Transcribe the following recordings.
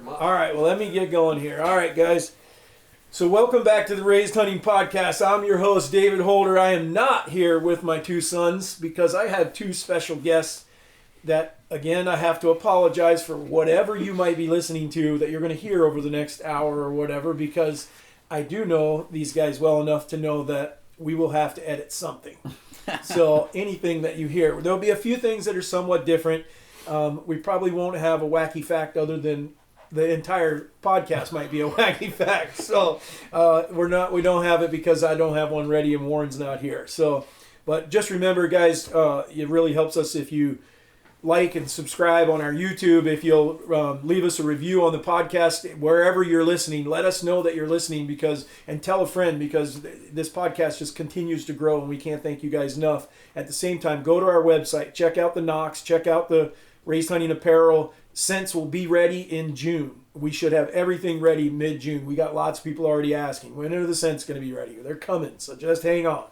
them up. All right, well, let me get going here. All right, guys. So welcome back to the Raised Hunting Podcast. I'm your host, David Holder. I am not here with my two sons because I have two special guests that, again, I have to apologize for whatever you might be listening to that you're going to hear over the next hour or whatever, because I do know these guys well enough to know that we will have to edit something. So anything that you hear, there'll be a few things that are somewhat different. We probably won't have a wacky fact other than the entire podcast might be a wacky fact. So we don't have it because I don't have one ready and Warren's not here. So, but just remember, guys, it really helps us if you like and subscribe on our YouTube. If you'll leave us a review on the podcast wherever you're listening, let us know that you're listening, and tell a friend, because this podcast just continues to grow and we can't thank you guys enough. At the same time, go to our website, check out the Knox, check out the Raised Hunting Apparel. Scents will be ready in June. We should have everything ready mid-June. We got lots of people already asking, when are the scents going to be ready? They're coming, so just hang on.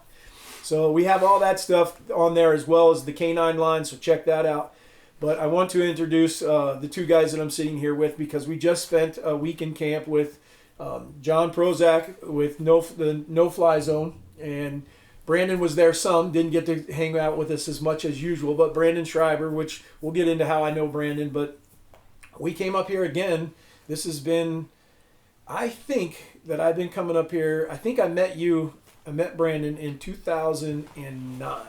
So we have all that stuff on there as well as the canine line, so check that out. But I want to introduce the two guys that I'm sitting here with, because we just spent a week in camp with John Prosak with the No Fly Zone, and Brandon was there some, didn't get to hang out with us as much as usual, but Brandon Schreiber, which we'll get into how I know Brandon, but we came up here again. This has been, I think that I've been coming up here, I think I met Brandon in 2009.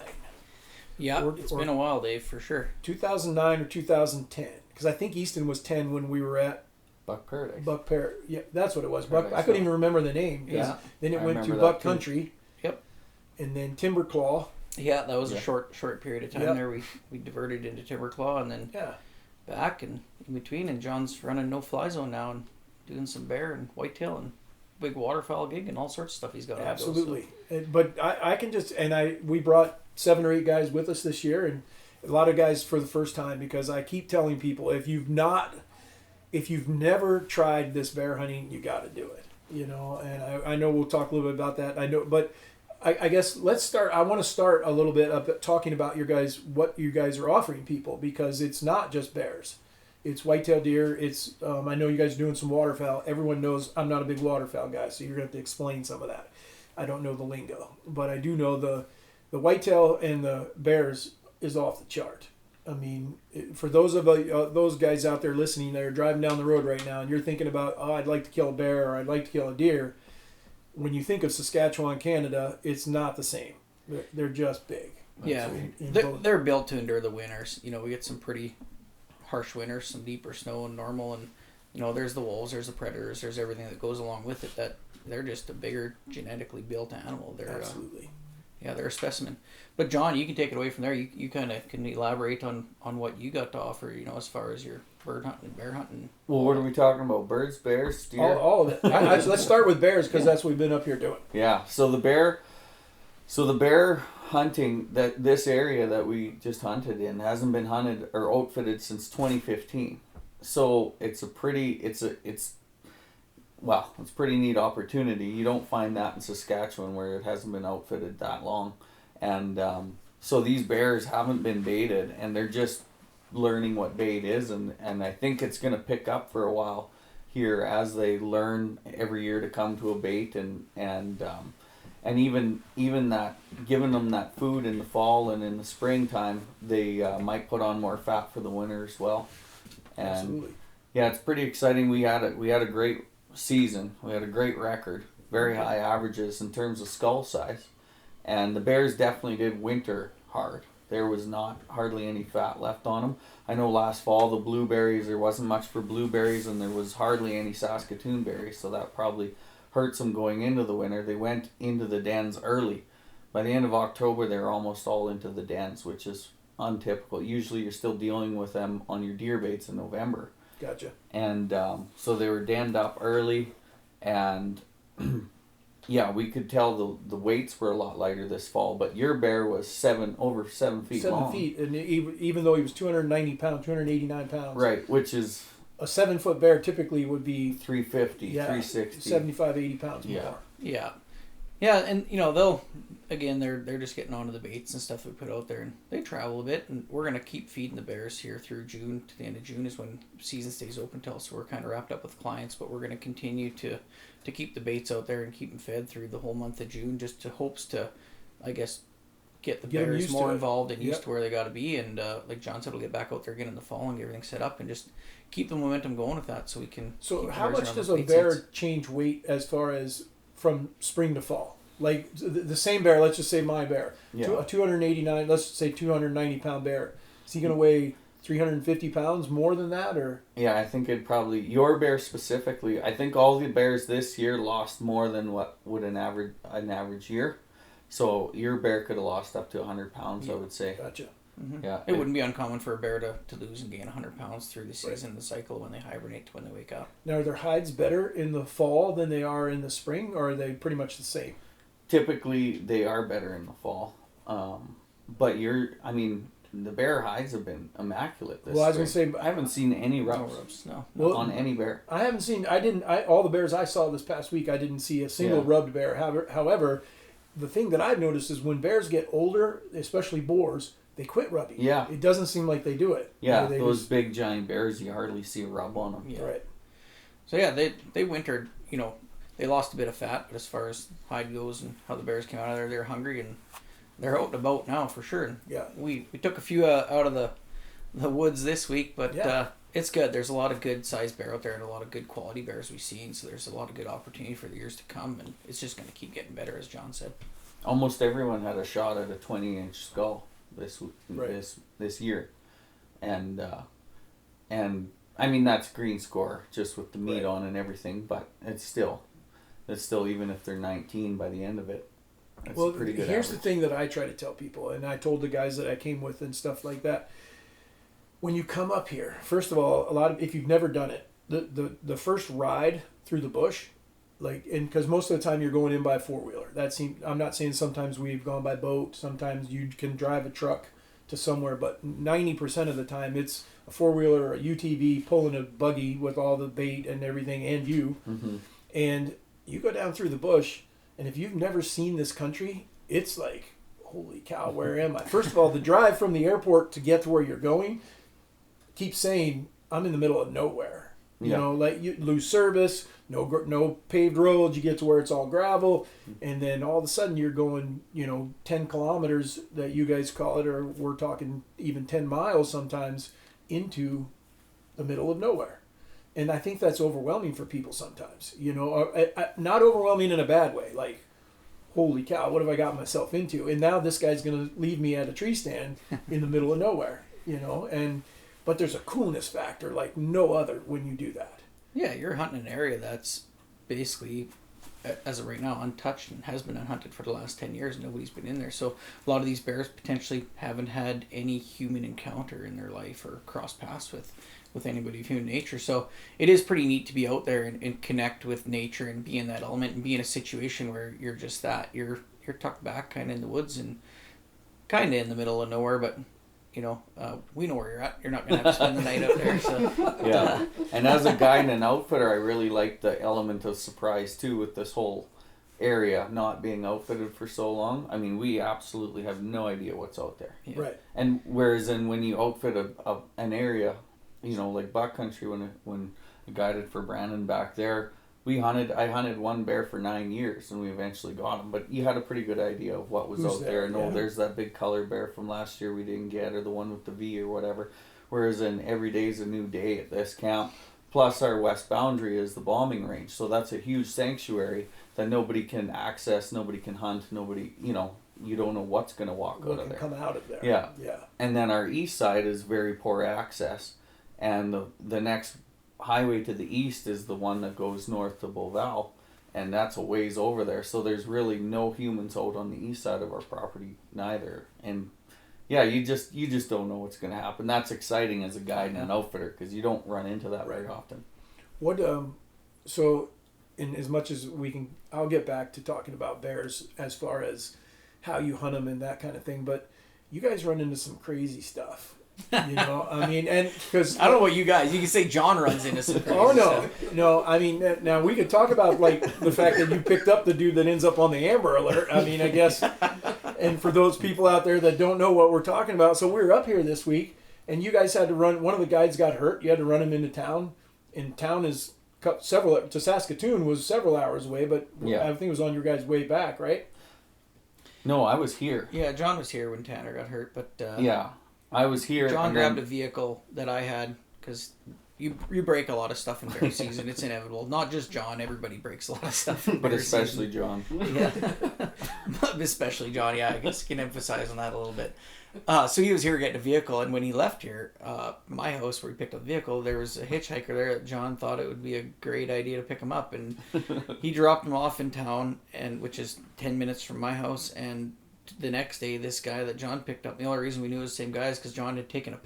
Yeah, it's been a while, Dave, for sure. 2009 or 2010, because I think Easton was 10 when we were at Buck Paradise. Yeah, that's what it was. I couldn't even remember the name. Yeah. Then it went to Buck Country. Yep. And then Timber Claw. Yeah, that was a short period of time there. We diverted into Timber Claw and then back and in between. And John's running No Fly Zone now and doing some bear and whitetail and big waterfowl gig and all sorts of stuff he's got. Absolutely. But I can just, we brought 7 or 8 guys with us this year, and a lot of guys for the first time, because I keep telling people, if you've never tried this bear hunting, you got to do it, and I know we'll talk a little bit about that. I know, but I guess let's start. I want to start a little bit up talking about what you guys are offering people, because it's not just bears. It's whitetail deer. It's I know you guys are doing some waterfowl. Everyone knows I'm not a big waterfowl guy, so you're going to have to explain some of that. I don't know the lingo, but I do know the whitetail and the bears is off the chart. I mean, for those of those guys out there listening that are driving down the road right now, and you're thinking about, I'd like to kill a bear or I'd like to kill a deer, when you think of Saskatchewan, Canada, it's not the same. They're just big. Yeah, they're built to endure the winters. We get some pretty harsh winters, some deeper snow and normal, and there's the wolves, there's the predators, there's everything that goes along with it. That they're just a bigger genetically built animal. They're absolutely. They're a specimen. But John, you can take it away from there. You kind of can elaborate on what you got to offer, as far as your bird hunting and bear hunting. Well, what are we talking about? Birds, bears, deer? All of it. Let's start with bears, because that's what we've been up here doing. Yeah. So the bear hunting, that this area that we just hunted in hasn't been hunted or outfitted since 2015. So it's a pretty neat opportunity. You don't find that in Saskatchewan, where it hasn't been outfitted that long. And so these bears haven't been baited, and they're just learning what bait is, and I think it's going to pick up for a while here as they learn every year to come to a bait, and even that, giving them that food in the fall and in the springtime, they might put on more fat for the winter as well. And absolutely. Yeah, it's pretty exciting. We had a great season. We had a great record, very high averages in terms of skull size, and the bears definitely did winter hard. There was not hardly any fat left on them. I know last fall the blueberries, there wasn't much for blueberries, and there was hardly any Saskatoon berries, so that probably hurts them going into the winter. They went into the dens early. By the end of October, they're almost all into the dens, which is untypical. Usually you're still dealing with them on your deer baits in November. Gotcha. And so they were denned up early, and yeah, we could tell the weights were a lot lighter this fall. But your bear was over 7 feet long. 7 feet, and even though he was 290 pounds, 289 pounds. Right, which is a 7-foot bear typically would be 350, 360, 75, 80 pounds more. Yeah. Yeah, and they're just getting onto the baits and stuff that we put out there, and they travel a bit, and we're gonna keep feeding the bears here through June. To the end of June is when season stays open till, so we're kind of wrapped up with clients, but we're gonna continue to keep the baits out there and keep them fed through the whole month of June, just to hopes to, I guess, get the bears more involved and used to where they got to be, and like John said, we'll get back out there again in the fall and get everything set up and just keep the momentum going with that, so we can. So how much does a bear change weight as far as from spring to fall? Like the same bear, let's just say my bear, a 289, let's say 290 pound bear. Is he going to weigh 350 pounds more than that, or? Yeah, I think it probably, your bear specifically, I think all the bears this year lost more than what would an average year. So your bear could have lost up to 100 pounds, I would say. Gotcha. Mm-hmm. Yeah, it wouldn't be uncommon for a bear to lose and gain 100 pounds through the season, the cycle when they hibernate to when they wake up. Now, are their hides better in the fall than they are in the spring, or are they pretty much the same? Typically, they are better in the fall. But the bear hides have been immaculate this Well, I was going to say, I haven't seen any rubs on any bear. All the bears I saw this past week, I didn't see a single rubbed bear. However, the thing that I've noticed is when bears get older, especially boars, they quit rubbing. Yeah. It doesn't seem like they do it. Yeah, those big giant bears, you hardly see a rub on them. Yeah. Right. So yeah, they wintered, they lost a bit of fat, but as far as hide goes and how the bears came out of there, they're hungry and they're out and about now for sure. And yeah. We took a few out of the woods this week, but it's good. There's a lot of good sized bear out there and a lot of good quality bears we've seen, so there's a lot of good opportunity for the years to come, and it's just going to keep getting better, as John said. Almost everyone had a shot at a 20-inch skull this year, and I mean that's green score just with the meat on and everything, but it's still even if they're 19 by the end of it, that's a pretty good here's average. The thing that I try to tell people, and I told the guys that I came with and stuff like that. When you come up here, first of all, if you've never done it, the first ride through the bush, because most of the time you're going in by a four-wheeler. I'm not saying sometimes we've gone by boat, sometimes you can drive a truck to somewhere, but 90% of the time it's a four-wheeler or a UTV pulling a buggy with all the bait and everything and you. Mm-hmm. And you go down through the bush, and if you've never seen this country, it's like, holy cow, where am I? First of all, the drive from the airport to get to where you're going, keep saying, I'm in the middle of nowhere. You lose service, no paved roads, you get to where it's all gravel, and then all of a sudden you're going, 10 kilometers that you guys call it, or we're talking even 10 miles sometimes, into the middle of nowhere. And I think that's overwhelming for people sometimes, not overwhelming in a bad way, like, holy cow, what have I got myself into? And now this guy's going to leave me at a tree stand in the middle of nowhere, but there's a coolness factor like no other when you do that. Yeah, you're hunting an area that's basically, as of right now, untouched and has been unhunted for the last 10 years. Nobody's been in there. So a lot of these bears potentially haven't had any human encounter in their life or cross paths with anybody of human nature. So it is pretty neat to be out there and connect with nature and be in that element and be in a situation where you're just that. You're tucked back kind of in the woods and kind of in the middle of nowhere, but we know where you're at. You're not going to have to spend the night out there. So yeah. And as a guide and an outfitter, I really like the element of surprise too with this whole area not being outfitted for so long. I mean, we absolutely have no idea what's out there. Yeah. Right. And whereas when you outfit an area, like buck country, when I guided for Brandon back there, I hunted one bear for 9 years and we eventually got him, but you had a pretty good idea of what was out there. No, there's that big color bear from last year we didn't get, or the one with the V or whatever. Whereas every day is a new day at this camp. Plus our west boundary is the bombing range. So that's a huge sanctuary that nobody can access, nobody can hunt, nobody, you don't know what's going to walk out of there. Come out of there. Yeah. Yeah. And then our east side is very poor access. And the next highway to the east is the one that goes north to Beauval, and that's a ways over there, so there's really no humans out on the east side of our property neither. And you just don't know what's going to happen. That's exciting as a guide and an outfitter because you don't run into that very often. What so in as much as we can, I'll get back to talking about bears as far as how you hunt them and that kind of thing, but you guys run into some crazy stuff. You know, I mean, and because I don't know what you guys. You can say John runs into some. Oh no, stuff. no. I mean, now we could talk about like the fact that you picked up the dude that ends up on the Amber Alert. I mean, I guess, and for those people out there that don't know what we're talking about, so we were up here this week, and you guys had to run. One of the guides got hurt. You had to run him into town, and town is several to Saskatoon was several hours away, but I think it was on your guys' way back, right? No, I was here. Yeah, John was here when Tanner got hurt, but yeah, I was here. John grabbed a vehicle that I had because you break a lot of stuff in bear season. It's inevitable. Not just John. Everybody breaks a lot of stuff in but bear especially season. John. Yeah, especially John. Yeah, I guess you can emphasize on that a little bit. So he was here getting a vehicle, and when he left here, my house where he picked up the vehicle, there was a hitchhiker there that John thought it would be a great idea to pick him up, and he dropped him off in town, and which is 10 minutes from my house, and the next day, this guy that John picked up, the only reason we knew it was the same guy is because John had taken a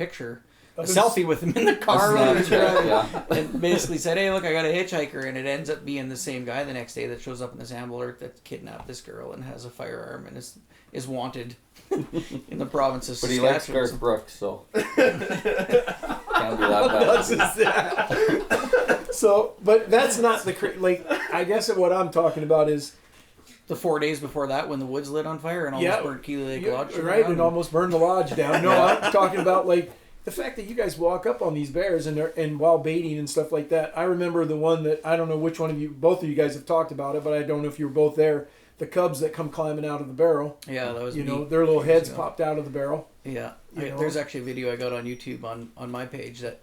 selfie with him in the car and basically said, hey, look, I got a hitchhiker, and it ends up being the same guy the next day that shows up in this Amber Alert that kidnapped this girl and has a firearm and is wanted in the province of Saskatchewan. But he likes Garth Brooks, so can't be that bad. So, but that's not like, I guess what I'm talking about is the 4 days before that when the woods lit on fire and almost burned Cree Lake Lodge. Right, and almost burned the lodge down. No, I'm talking about like the fact that you guys walk up on these bears and while baiting and stuff like that. I remember the one that, I don't know which one of you, both of you guys have talked about it, but I don't know if you were both there. The cubs that come climbing out of the barrel. Yeah, that was You know, their little heads popped out of the barrel. Yeah, there's actually a video I got on YouTube on my page that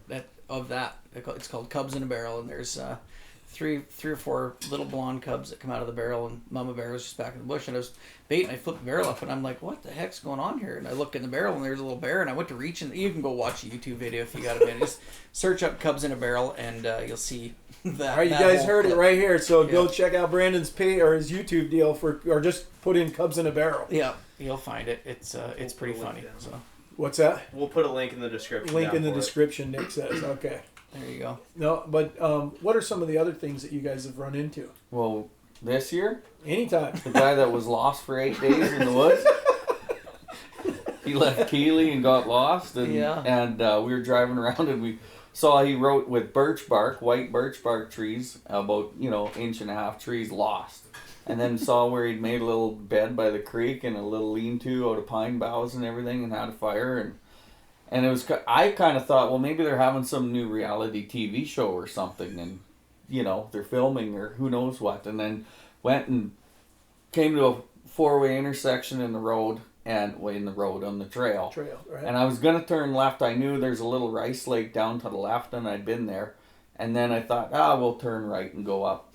of that. It's called Cubs in a Barrel, and there's three or four little blonde cubs that come out of the barrel, and Mama Bear was just back in the bush, and I was baiting. I flipped the barrel up, and I'm like, "What the heck's going on here?" And I look in the barrel, and there's a little bear, and I went to reach, and you can go watch a YouTube video if you got a minute. Just search up Cubs in a Barrel, and you'll see that. All right, you guys heard it right here. So go check out Brandon's page or his YouTube deal or just put in Cubs in a Barrel. Yeah, you'll find it. It's pretty funny. So what's that? We'll put a link in the description. Link in the description. Nick says, okay. There you go. No, but what are some of the other things that you guys have run into? Well, this year, anytime. The guy that was lost for 8 days in the woods. He left Keeley and got lost, and we were driving around, and we saw he wrote with birch bark, white birch bark trees, about 1.5 inch trees lost, and then saw where he'd made a little bed by the creek and a little lean-to out of pine boughs and everything, and had a fire and it was. I kind of thought, well, maybe they're having some new reality TV show or something, and they're filming or who knows what. And then went and came to a 4-way intersection in the road on the trail. Right. And I was gonna turn left. I knew there's a little rice lake down to the left, and I'd been there. And then I thought, we'll turn right and go up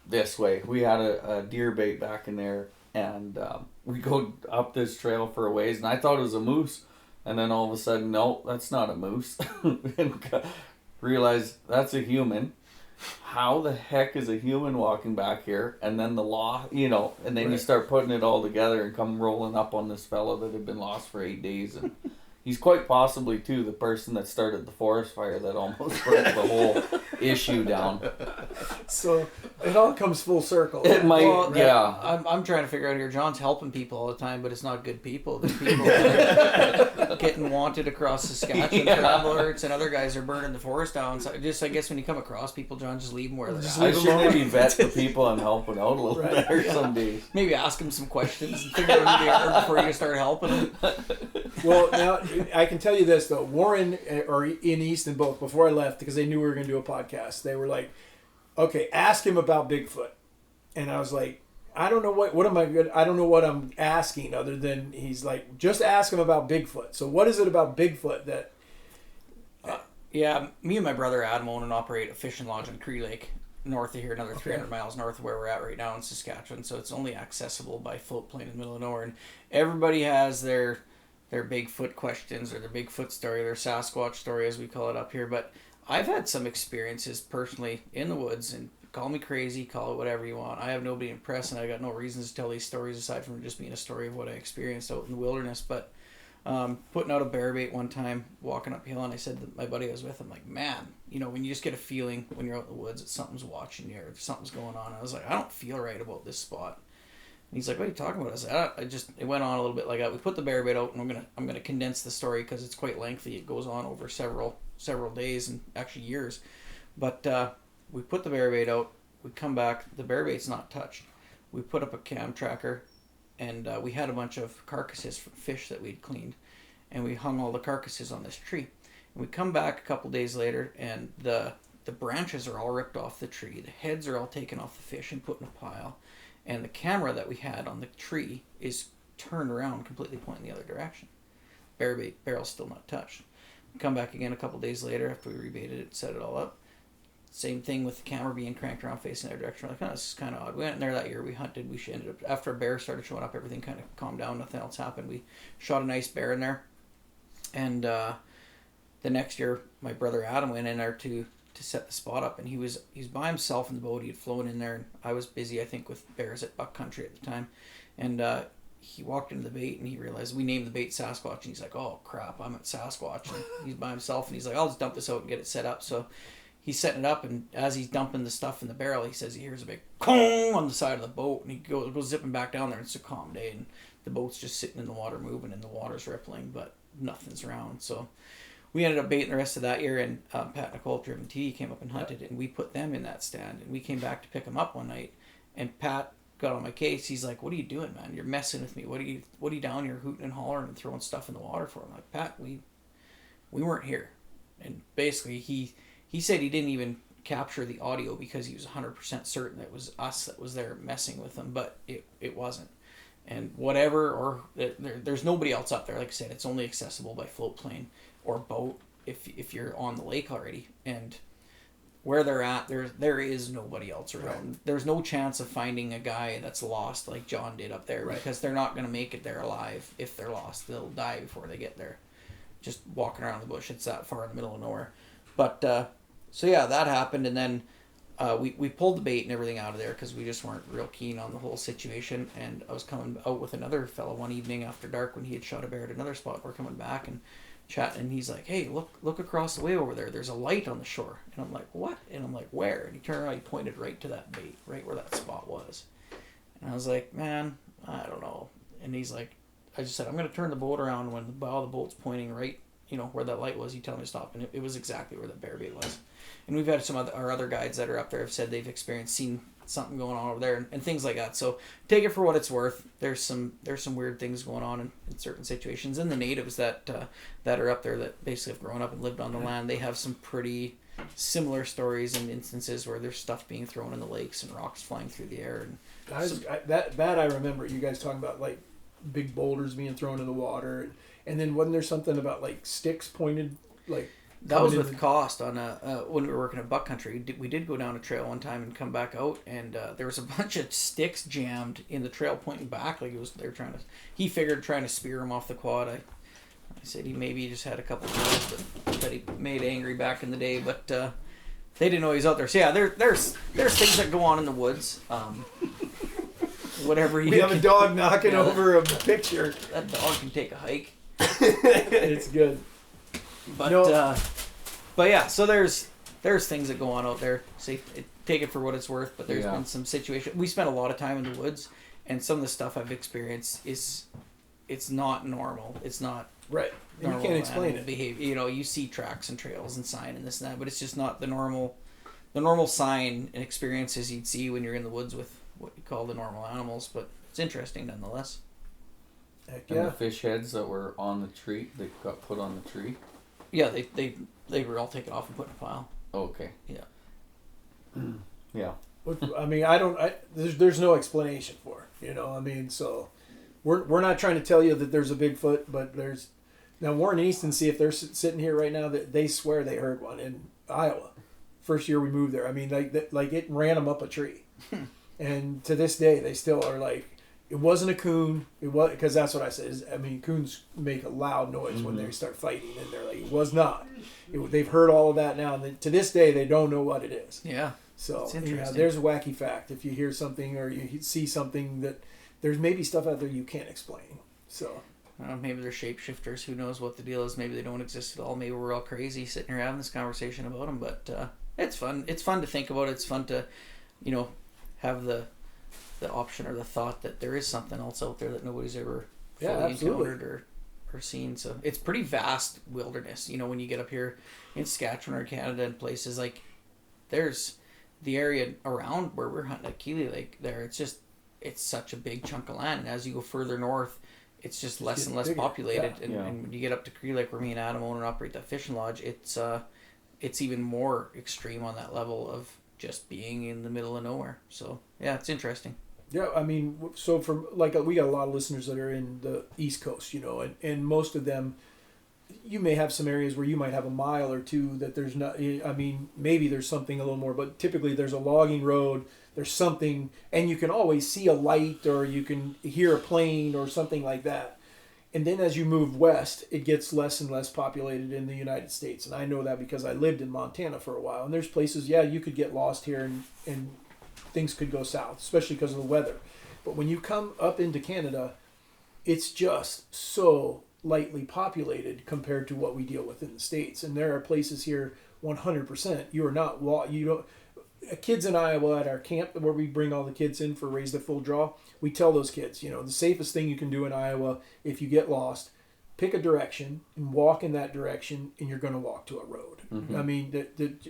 this way. We had a deer bait back in there, and we go up this trail for a ways, and I thought it was a moose. And then all of a sudden, no, that's not a moose. And realize that's a human. How the heck is a human walking back here? And then and then you start putting it all together and come rolling up on this fellow that had been lost for 8 days. And he's quite possibly, too, the person that started the forest fire that almost broke the whole issue down. So it all comes full circle. It might, yeah. I'm trying to figure out here. John's helping people all the time, but it's not good people. There's people that are getting wanted across Saskatchewan for alerts, and other guys are burning the forest down. So I guess when you come across people, John, just leave them where they're at. I should maybe vet the people I'm helping out a little better some days. Maybe ask them some questions and figure out who they are before you start helping them. Well, now I can tell you this though. Warren or in Easton both, before I left, because they knew we were going to do a podcast, they were like, "Okay, ask him about Bigfoot," and I was like, "I don't know what am I good? I don't know what I'm asking other than he's like, just ask him about Bigfoot." So what is it about Bigfoot that? Me and my brother Adam own and operate a fishing lodge in Cree Lake, north of here, another 300 miles north of where we're at right now in Saskatchewan. So it's only accessible by float plane in the middle of nowhere, and everybody has their Bigfoot questions or their Bigfoot story, their Sasquatch story as we call it up here. But I've had some experiences personally in the woods, and call me crazy, call it whatever you want. I have nobody impressed, and I got no reasons to tell these stories aside from just being a story of what I experienced out in the wilderness. But putting out a bear bait one time, walking uphill, and I said to my buddy I was with, I'm like, man, when you just get a feeling when you're out in the woods that something's watching you or something's going on. I was like, I don't feel right about this spot. he's like, what are you talking about? I said, it went on a little bit like that. We put the bear bait out, and I'm gonna condense the story because it's quite lengthy. It goes on over several days and actually years. But we put the bear bait out. We come back. The bear bait's not touched. We put up a cam tracker, and we had a bunch of carcasses from fish that we'd cleaned, and we hung all the carcasses on this tree. And we come back a couple days later, and the branches are all ripped off the tree. The heads are all taken off the fish and put in a pile. And the camera that we had on the tree is turned around, completely pointing the other direction. Barrel's still not touched. We come back again a couple days later after we rebaited it, set it all up. Same thing with the camera being cranked around facing the other direction. We're like, oh, this is kind of odd. We went in there that year. We hunted. We ended up, after a bear started showing up, everything kind of calmed down. Nothing else happened. We shot a nice bear in there. And the next year, my brother Adam went in there to set the spot up, and he was by himself in the boat. He had flown in there, and I was busy, I think, with bears at Buck Country at the time. And he walked into the bait, and he realized we named the bait Sasquatch, and he's like, oh crap, I'm at Sasquatch. And he's by himself, and he's like, I'll just dump this out and get it set up. So he's setting it up, and as he's dumping the stuff in the barrel, he says he hears a big "kong" on the side of the boat, and he goes zipping back down there. And it's a calm day, and the boat's just sitting in the water moving, and the water's rippling, but nothing's around. So we ended up baiting the rest of that year, and Pat Nicole Driven T came up and hunted, and we put them in that stand, and we came back to pick them up one night, and Pat got on my case. He's like, what are you doing, man? You're messing with me. What are you down here hooting and hollering and throwing stuff in the water for? I'm like, Pat, we weren't here. And basically he said he didn't even capture the audio because he was 100% certain it was us that was there messing with him, but it wasn't. And whatever, or there's nobody else up there. Like I said, it's only accessible by float plane or boat if you're on the lake already. And where they're at, there is nobody else around. Right. There's no chance of finding a guy that's lost like John did up there, right, because they're not going to make it there alive if they're lost. They'll die before they get there. Just walking around the bush, it's that far in the middle of nowhere. But so yeah, that happened, and then we pulled the bait and everything out of there because we just weren't real keen on the whole situation. And I was coming out with another fellow one evening after dark when he had shot a bear at another spot. We're coming back and chatting, and he's like, hey, look across the way over there. There's a light on the shore. And I'm like, what? And I'm like, where? And he turned around, he pointed right to that bait, right where that spot was. And I was like, man, I don't know. And he's like, I just said, I'm going to turn the boat around. When the bow of the boat's pointing right, where that light was, you tell me to stop. And it was exactly where that bear bait was. And we've had our other guides that are up there have said they've seen something going on over there and things like that. So take it for what it's worth. There's some weird things going on in certain situations. And the natives that are up there that basically have grown up and lived on the land, they have some pretty similar stories and instances where there's stuff being thrown in the lakes and rocks flying through the air. And that I remember you guys talking about, like big boulders being thrown in the water, and then wasn't there something about like sticks pointed like. That was with Cost on when we were working at Buck Country. We did go down a trail one time and come back out, and there was a bunch of sticks jammed in the trail pointing back. Like he figured trying to spear him off the quad. I said he maybe just had a couple of girls that he made angry back in the day, but they didn't know he was out there. So yeah, there's things that go on in the woods. Whatever we have a dog knocking over a picture. That dog can take a hike. It's good. But yeah, so there's things that go on out there. Take it for what it's worth. But there's been some situations. We spent a lot of time in the woods, and some of the stuff I've experienced it's not normal. It's not right. And you can't explain it. Behavior. You see tracks and trails and sign and this and that, but it's just not the normal sign and experiences you'd see when you're in the woods with what you call the normal animals. But it's interesting nonetheless. Heck yeah. And the fish heads that were on the tree, they got put on the tree. Yeah, they were all taken off and put in a pile. Oh, okay. Yeah. Yeah. I mean, there's no explanation for it, so we're not trying to tell you that there's a Bigfoot, but now Warren and Easton see if they're sitting here right now that they swear they heard one in Iowa. First year we moved there. I mean, like it ran them up a tree. And to this day, they still are like, it wasn't a coon. It was, because that's what I said. Coons make a loud noise when they start fighting, and they're like, it was not. They've heard all of that now, and to this day, they don't know what it is. Yeah. So there's a wacky fact. If you hear something or you see something that there's maybe stuff out there you can't explain. So maybe they're shapeshifters. Who knows what the deal is? Maybe they don't exist at all. Maybe we're all crazy sitting here having this conversation about them. But it's fun. It's fun to think about. It's fun to, have the the option or the thought that there is something else out there that nobody's ever Yeah, fully absolutely. encountered or seen. So it's pretty vast wilderness. When you get up here in Saskatchewan or Canada and places like, there's the area around where we're hunting at Cree Lake there. It's such a big chunk of land. And as you go further north, it's just less and less bigger. populated. Yeah. And when you get up to Cree Lake, where me and Adam own and operate that fishing lodge, it's even more extreme on that level of just being in the middle of nowhere. So yeah, it's interesting. Yeah, I mean, so from we got a lot of listeners that are in the East Coast, and most of them, you may have some areas where you might have a mile or two that there's not. I mean, maybe there's something a little more, but typically there's a logging road. There's something, and you can always see a light, or you can hear a plane or something like that. And then as you move west, it gets less and less populated in the United States, and I know that because I lived in Montana for a while. And there's places, you could get lost here, and things could go south, especially because of the weather. But when you come up into Canada, it's just so lightly populated compared to what we deal with in the States. And there are places here, 100%, kids in Iowa at our camp where we bring all the kids in for Raise the Full Draw, we tell those kids, the safest thing you can do in Iowa, if you get lost, pick a direction and walk in that direction, and you're going to walk to a road. Mm-hmm. I mean,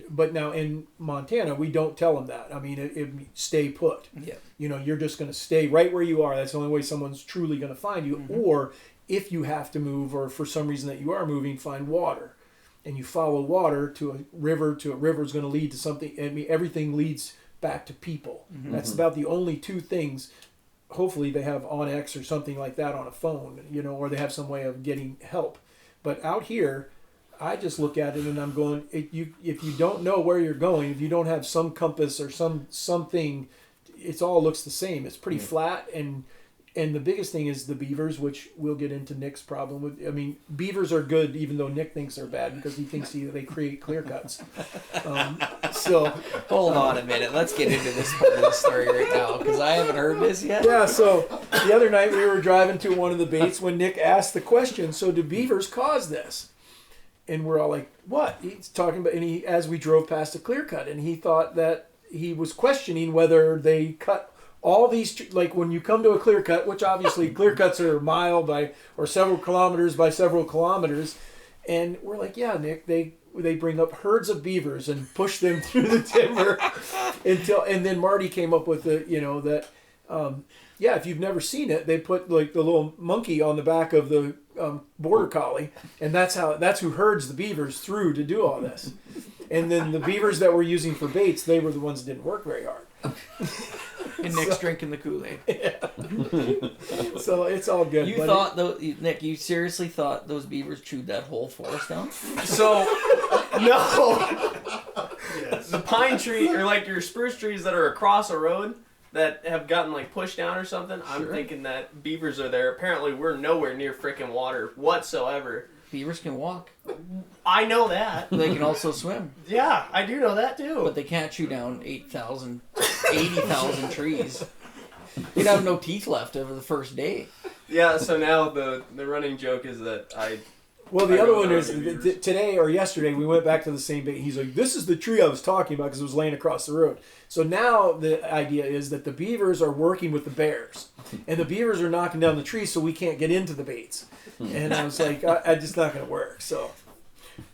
but now in Montana, we don't tell them that. I mean, stay put. Yeah. You're just going to stay right where you are. That's the only way someone's truly going to find you. Mm-hmm. Or if you have to move, or for some reason that you are moving, find water. And you follow water to a river is going to lead to something. I mean, everything leads back to people. Mm-hmm. That's about the only two things. Hopefully they have Onyx or something like that on a phone, or they have some way of getting help. But out here, I just look at it and I'm going, if you don't know where you're going, if you don't have some compass or something, it all looks the same. It's pretty flat, and the biggest thing is the beavers, which we'll get into Nick's problem with. I mean, beavers are good, even though Nick thinks they're bad because he thinks they create clear cuts. So hold on a minute. Let's get into this part of the story right now, because I haven't heard this yet. Yeah. So the other night we were driving to one of the baits when Nick asked the question, "So do beavers cause this?" And we're all like, "What?" He's talking about, and as we drove past a clear cut, and he thought that he was questioning whether they cut all these, like when you come to a clear cut, which obviously clear cuts are a mile by or several kilometers by several kilometers, and we're like, yeah, Nick, they bring up herds of beavers and push them through the timber and then Marty came up with the if you've never seen it, they put like the little monkey on the back of the border collie, and that's who herds the beavers through to do all this. And then the beavers that we're using for baits, they were the ones that didn't work very hard. And Nick's drinking the Kool-Aid. Yeah. So it's all good. Nick, you seriously thought those beavers chewed that whole forest down? So, no. Yes. The pine tree, or like your spruce trees that are across a road that have gotten like pushed down or something, I'm thinking that beavers are there. Apparently, we're nowhere near freaking water whatsoever. Beavers can walk. I know that. They can also swim. Yeah, I do know that too. But they can't chew down 80,000 trees. You'd have no teeth left over the first day. Yeah, so now the running joke is that Well, the other one is today or yesterday we went back to the same bait. He's like, "This is the tree I was talking about," because it was laying across the road. So now the idea is that the beavers are working with the bears, and the beavers are knocking down the trees, so we can't get into the baits. And I was like, "I just not going to work." So,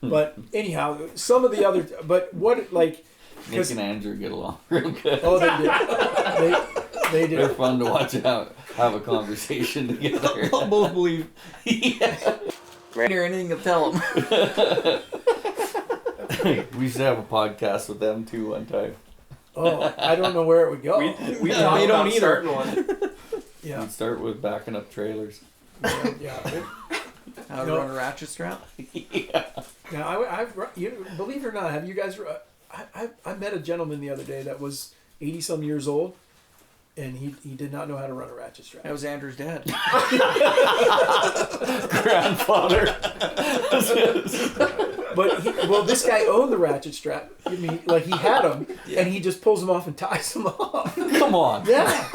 but anyhow, some of the other, but what like Nick and Andrew get along real good. Oh, they did. They did. They're fun to watch have a conversation together. I'll both believe. Yeah. Right here, anything to tell them. We should have a podcast with them too one time. Oh, I don't know where it would go. We talk they don't about either. starting one. Yeah. We'd start with backing up trailers. Yeah. How to run a ratchet strap? Yeah. Now, believe it or not, have you guys? I met a gentleman the other day that was 80-some years old, and he did not know how to run a ratchet strap. That was Andrew's dad. Grandfather. But this guy owned the ratchet strap. I mean, like he had them, and he just pulls them off and ties them off. Come on. Yeah.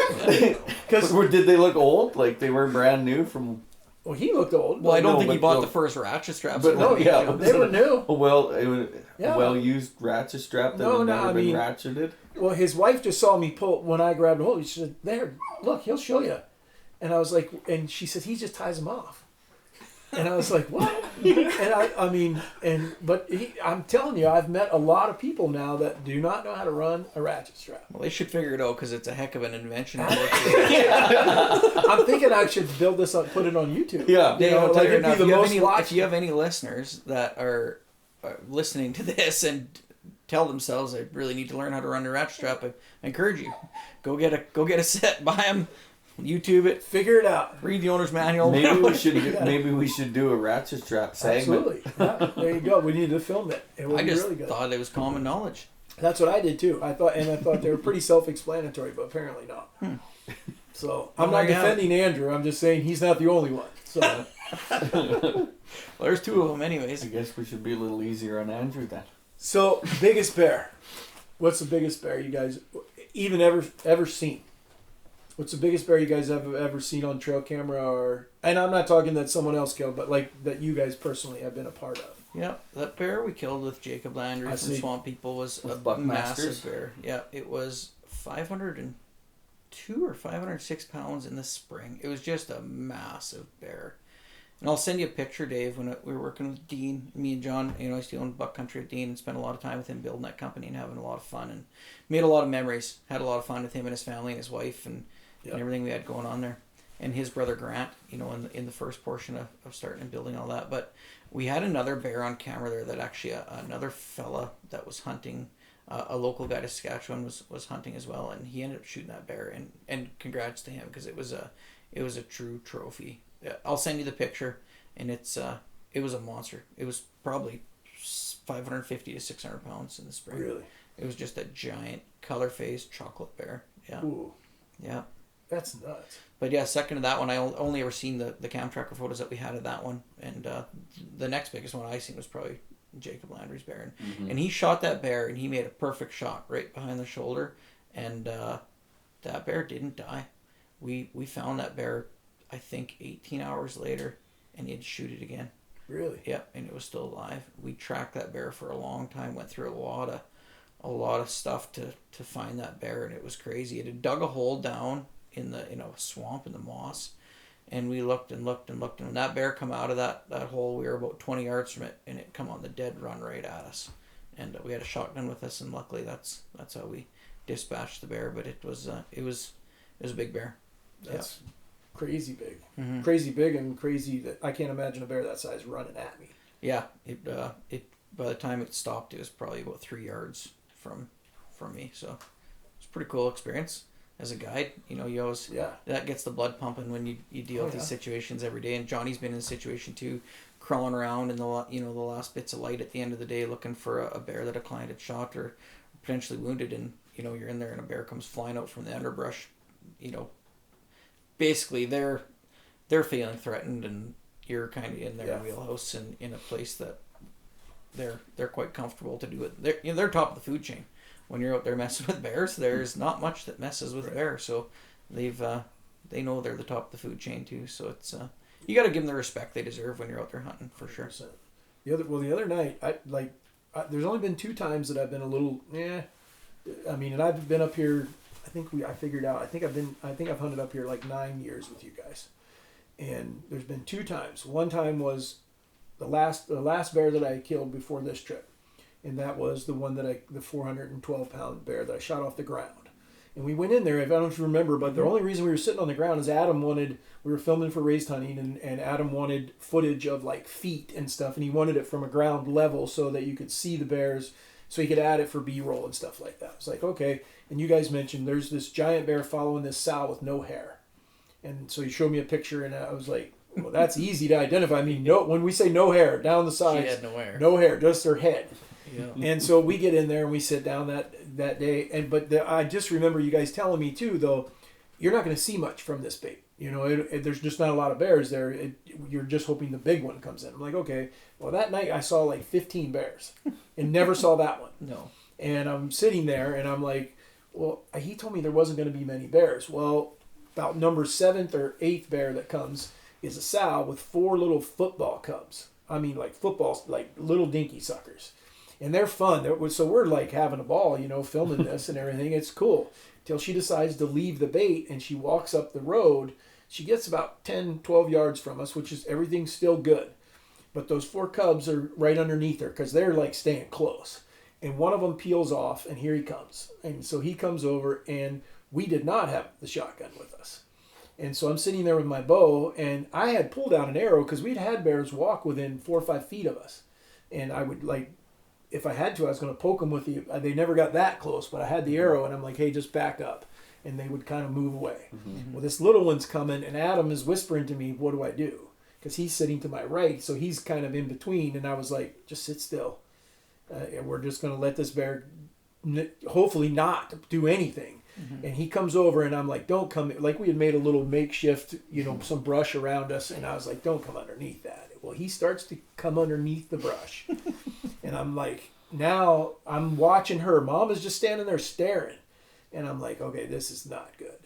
Because did they look old? Like they were brand new from? Well, he looked old. Well, I don't think he bought the first ratchet straps. But no, yeah, they were new. Well, Yeah. A well-used ratchet strap that had never been ratcheted? Well, his wife just saw me pull when I grabbed a hold. She said, "There, look, he'll show you." And I was like, and she said, "He just ties them off." And I was like, "What?" But I'm telling you, I've met a lot of people now that do not know how to run a ratchet strap. Well, they should figure it out because it's a heck of an invention. I'm thinking I should build this up, put it on YouTube. Yeah. If you have any listeners that are listening to this and tell themselves they really need to learn how to run a ratchet strap, I encourage you, go get a set, buy them. YouTube it, figure it out. Read the owner's manual. Maybe we should do a ratchet strap segment. Absolutely. Yeah, there you go. We need to film it. It would be really good. Thought it was common knowledge. That's what I did too. I thought they were pretty self-explanatory, but apparently not. So I'm not defending Andrew. I'm just saying he's not the only one. So well, there's two of them, anyways. I guess we should be a little easier on Andrew then. So biggest bear. What's the biggest bear you guys even ever seen? What's the biggest bear you guys have ever seen on trail camera, and I'm not talking that someone else killed, but like that you guys personally have been a part of? Yeah, that bear we killed with Jacob Landry from Swamp People was a massive bear. Yeah, it was 502 or 506 pounds in the spring. It was just a massive bear. And I'll send you a picture, Dave, when we were working with Dean. Me and John, I used to own Buck Country with Dean and spent a lot of time with him building that company and having a lot of fun and made a lot of memories. Had a lot of fun with him and his family and his wife and everything we had going on there. And his brother Grant, in the first portion of starting and building all that. But we had another bear on camera there that actually another fella that was hunting, a local guy to Saskatchewan was hunting as well, and he ended up shooting that bear. And congrats to him because it was a true trophy. I'll send you the picture, and it was a monster. It was probably 550 to 600 pounds in the spring. Really? It was just a giant color-faced chocolate bear. Yeah. Ooh. Yeah. That's nuts. But yeah, second to that one, I only ever seen the cam tracker photos that we had of that one. And the next biggest one I seen was probably Jacob Landry's bear. And he shot that bear, and he made a perfect shot right behind the shoulder. And that bear didn't die. We found that bear, I think, 18 hours later, and he had to shoot it again. Really? Yep, and it was still alive. We tracked that bear for a long time, went through a lot of stuff to find that bear, and it was crazy. It had dug a hole down in a swamp in the moss, and we looked and looked and looked, and when that bear come out of that hole, we were about 20 yards from it, and it come on the dead run right at us. And we had a shotgun with us, and luckily that's how we dispatched the bear. But it was a big bear. That's crazy big. Mm-hmm. Crazy big and crazy that I can't imagine a bear that size running at me. Yeah, it by the time it stopped, it was probably about 3 yards from me. So it's a pretty cool experience as a guide. You always that gets the blood pumping when you deal with these situations every day. And Johnny's been in a situation too, crawling around in the last bits of light at the end of the day looking for a bear that a client had shot or potentially wounded, and you're in there and a bear comes flying out from the underbrush. Basically they're feeling threatened, and you're kind of in their wheelhouse and in a place that they're quite comfortable to do it. They're top of the food chain. When you're out there messing with bears, there's not much that messes with a bear. So they know they're the top of the food chain too. So it's you got to give them the respect they deserve when you're out there hunting for sure. The other night, there's only been 2 times that I've been a little and I've been up here. I think I've hunted up here like 9 years with you guys, and there's been 2 times. One time was the last bear that I killed before this trip, and that was the one the 412-pound bear that I shot off the ground. And we went in there. I don't know if you remember, but the only reason we were sitting on the ground is we were filming for raised hunting, and Adam wanted footage of like feet and stuff, and he wanted it from a ground level so that you could see the bears, so he could add it for B-roll and stuff like that. I was like, okay. And you guys mentioned there's this giant bear following this sow with no hair. And so he showed me a picture, and I was like, well, that's easy to identify. I mean, when we say no hair, down the sides. She had no hair. No hair, just her head. Yeah. And so we get in there and we sit down that day. I just remember you guys telling me too, though, you're not going to see much from this bait. There's just not a lot of bears there. You're just hoping the big one comes in. I'm like, okay. Well, that night I saw like 15 bears and never saw that one. No. And I'm sitting there and I'm like, well, he told me there wasn't going to be many bears. Well, about number 7th or 8th bear that comes is a sow with 4 little football cubs. I mean, like footballs, like little dinky suckers. And they're fun. So we're like having a ball, filming this and everything. It's cool. Till she decides to leave the bait and she walks up the road. She gets about 10, 12 yards from us, which is everything's still good. But those 4 cubs are right underneath her because they're like staying close. And one of them peels off and here he comes. And so he comes over and we did not have the shotgun with us. And so I'm sitting there with my bow and I had pulled out an arrow because we'd had bears walk within 4 or 5 feet of us. And I would if I had to, I was going to poke them with they never got that close, but I had the arrow and I'm like, hey, just back up. And they would kind of move away. Mm-hmm. Well, this little one's coming and Adam is whispering to me, what do I do? Because he's sitting to my right, so he's kind of in between. And I was like, just sit still. And we're just going to let this bear hopefully not do anything. Mm-hmm. And he comes over and I'm like, don't come. Like we had made a little makeshift, some brush around us. And I was like, don't come underneath that. Well, he starts to come underneath the brush. And I'm like, now I'm watching her. Mom is just standing there staring. And I'm like, okay, this is not good.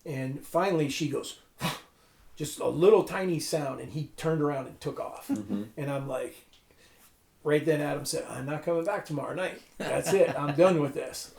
And finally she goes, just a little tiny sound. And he turned around and took off. Mm-hmm. And I'm like, right then Adam said, I'm not coming back tomorrow night. That's it. I'm done with this.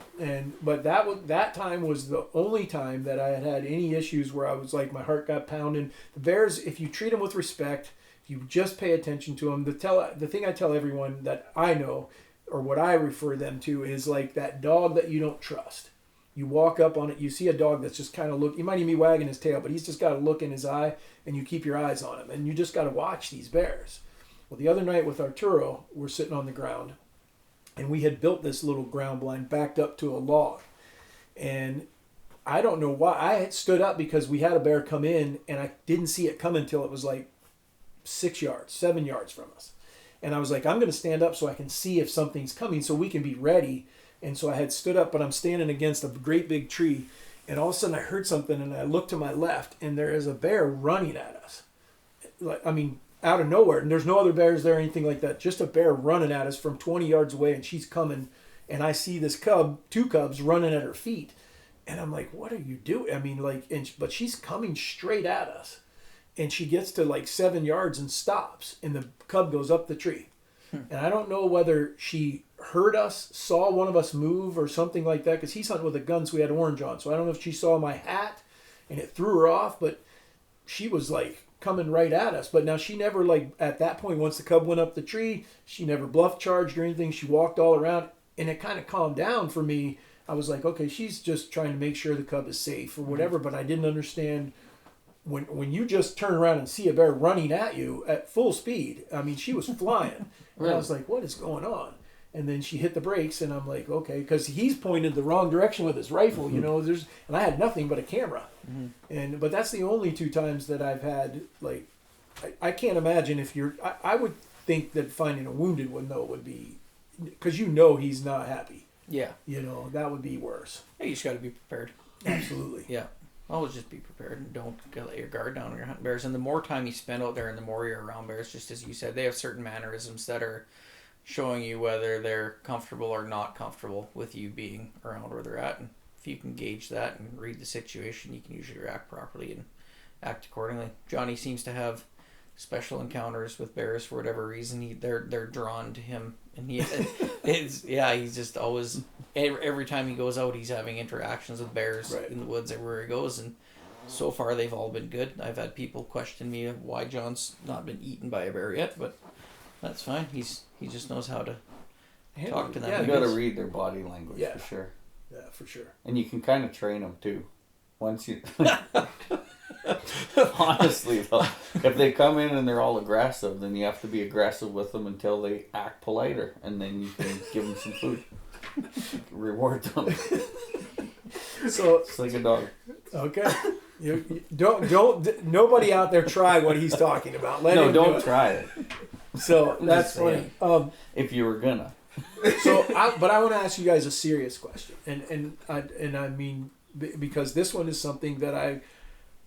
But that time was the only time that I had any issues where I was like, my heart got pounding. The bears, if you treat them with respect, if you just pay attention to them, the thing I tell everyone that I know, or what I refer them to, is like that dog that you don't trust. You walk up on it, you see a dog that's just kind of you might even be wagging his tail, but he's just got a look in his eye, and you keep your eyes on him. And you just got to watch these bears. Well, the other night with Arturo, we're sitting on the ground, and we had built this little ground blind backed up to a log. And I don't know why. I had stood up because we had a bear come in, and I didn't see it come until it was like 7 yards from us. And I was like, I'm going to stand up so I can see if something's coming so we can be ready. And so I had stood up, but I'm standing against a great big tree. And all of a sudden I heard something and I looked to my left and there is a bear running at us. Out of nowhere. And there's no other bears there or anything like that. Just a bear running at us from 20 yards away, and she's coming. And I see this 2 cubs running at her feet. And I'm like, what are you doing? But she's coming straight at us. And she gets to 7 yards and stops. And the cub goes up the tree. And I don't know whether she heard us, saw one of us move or something like that, because he's hunting with a gun, so we had orange on. So I don't know if she saw my hat and it threw her off, but she was coming right at us. But now she never at that point, once the cub went up the tree, she never bluff charged or anything. She walked all around, and it kind of calmed down for me. I was like, okay, she's just trying to make sure the cub is safe or whatever, but I didn't understand when you just turn around and see a bear running at you at full speed. She was flying. And I was like, what is going on? And then she hit the brakes, and I'm like, okay, because he's pointed the wrong direction with his rifle, and I had nothing but a camera. Mm-hmm. But that's the only 2 times that I've had, I can't imagine if I would think that finding a wounded one, though, would be, because he's not happy. Yeah. That would be worse. Hey, you just got to be prepared. Absolutely. Yeah. Always just be prepared and don't let your guard down when you're hunting bears. And the more time you spend out there and the more you're around bears, just as you said, they have certain mannerisms that are showing you whether they're comfortable or not comfortable with you being around where they're at. And if you can gauge that and read the situation, you can usually react properly and act accordingly. Johnny seems to have special encounters with bears for whatever reason. They're drawn to him, and he's just always, every time he goes out, he's having interactions with bears in the woods everywhere he goes, and so far they've all been good. I've had people question me of why John's not been eaten by a bear yet, but that's fine. He just knows how to talk to them. Yeah, you got to read their body language for sure. Yeah, for sure. And you can kind of train them too. Once you honestly though, if they come in and they're all aggressive, then you have to be aggressive with them until they act politer, and then you can give them some food, reward them. So it's like a dog. Okay, you don't nobody out there try what he's talking about. Don't try it. So that's funny. If you were gonna. But I want to ask you guys a serious question, and I mean, because this one is something that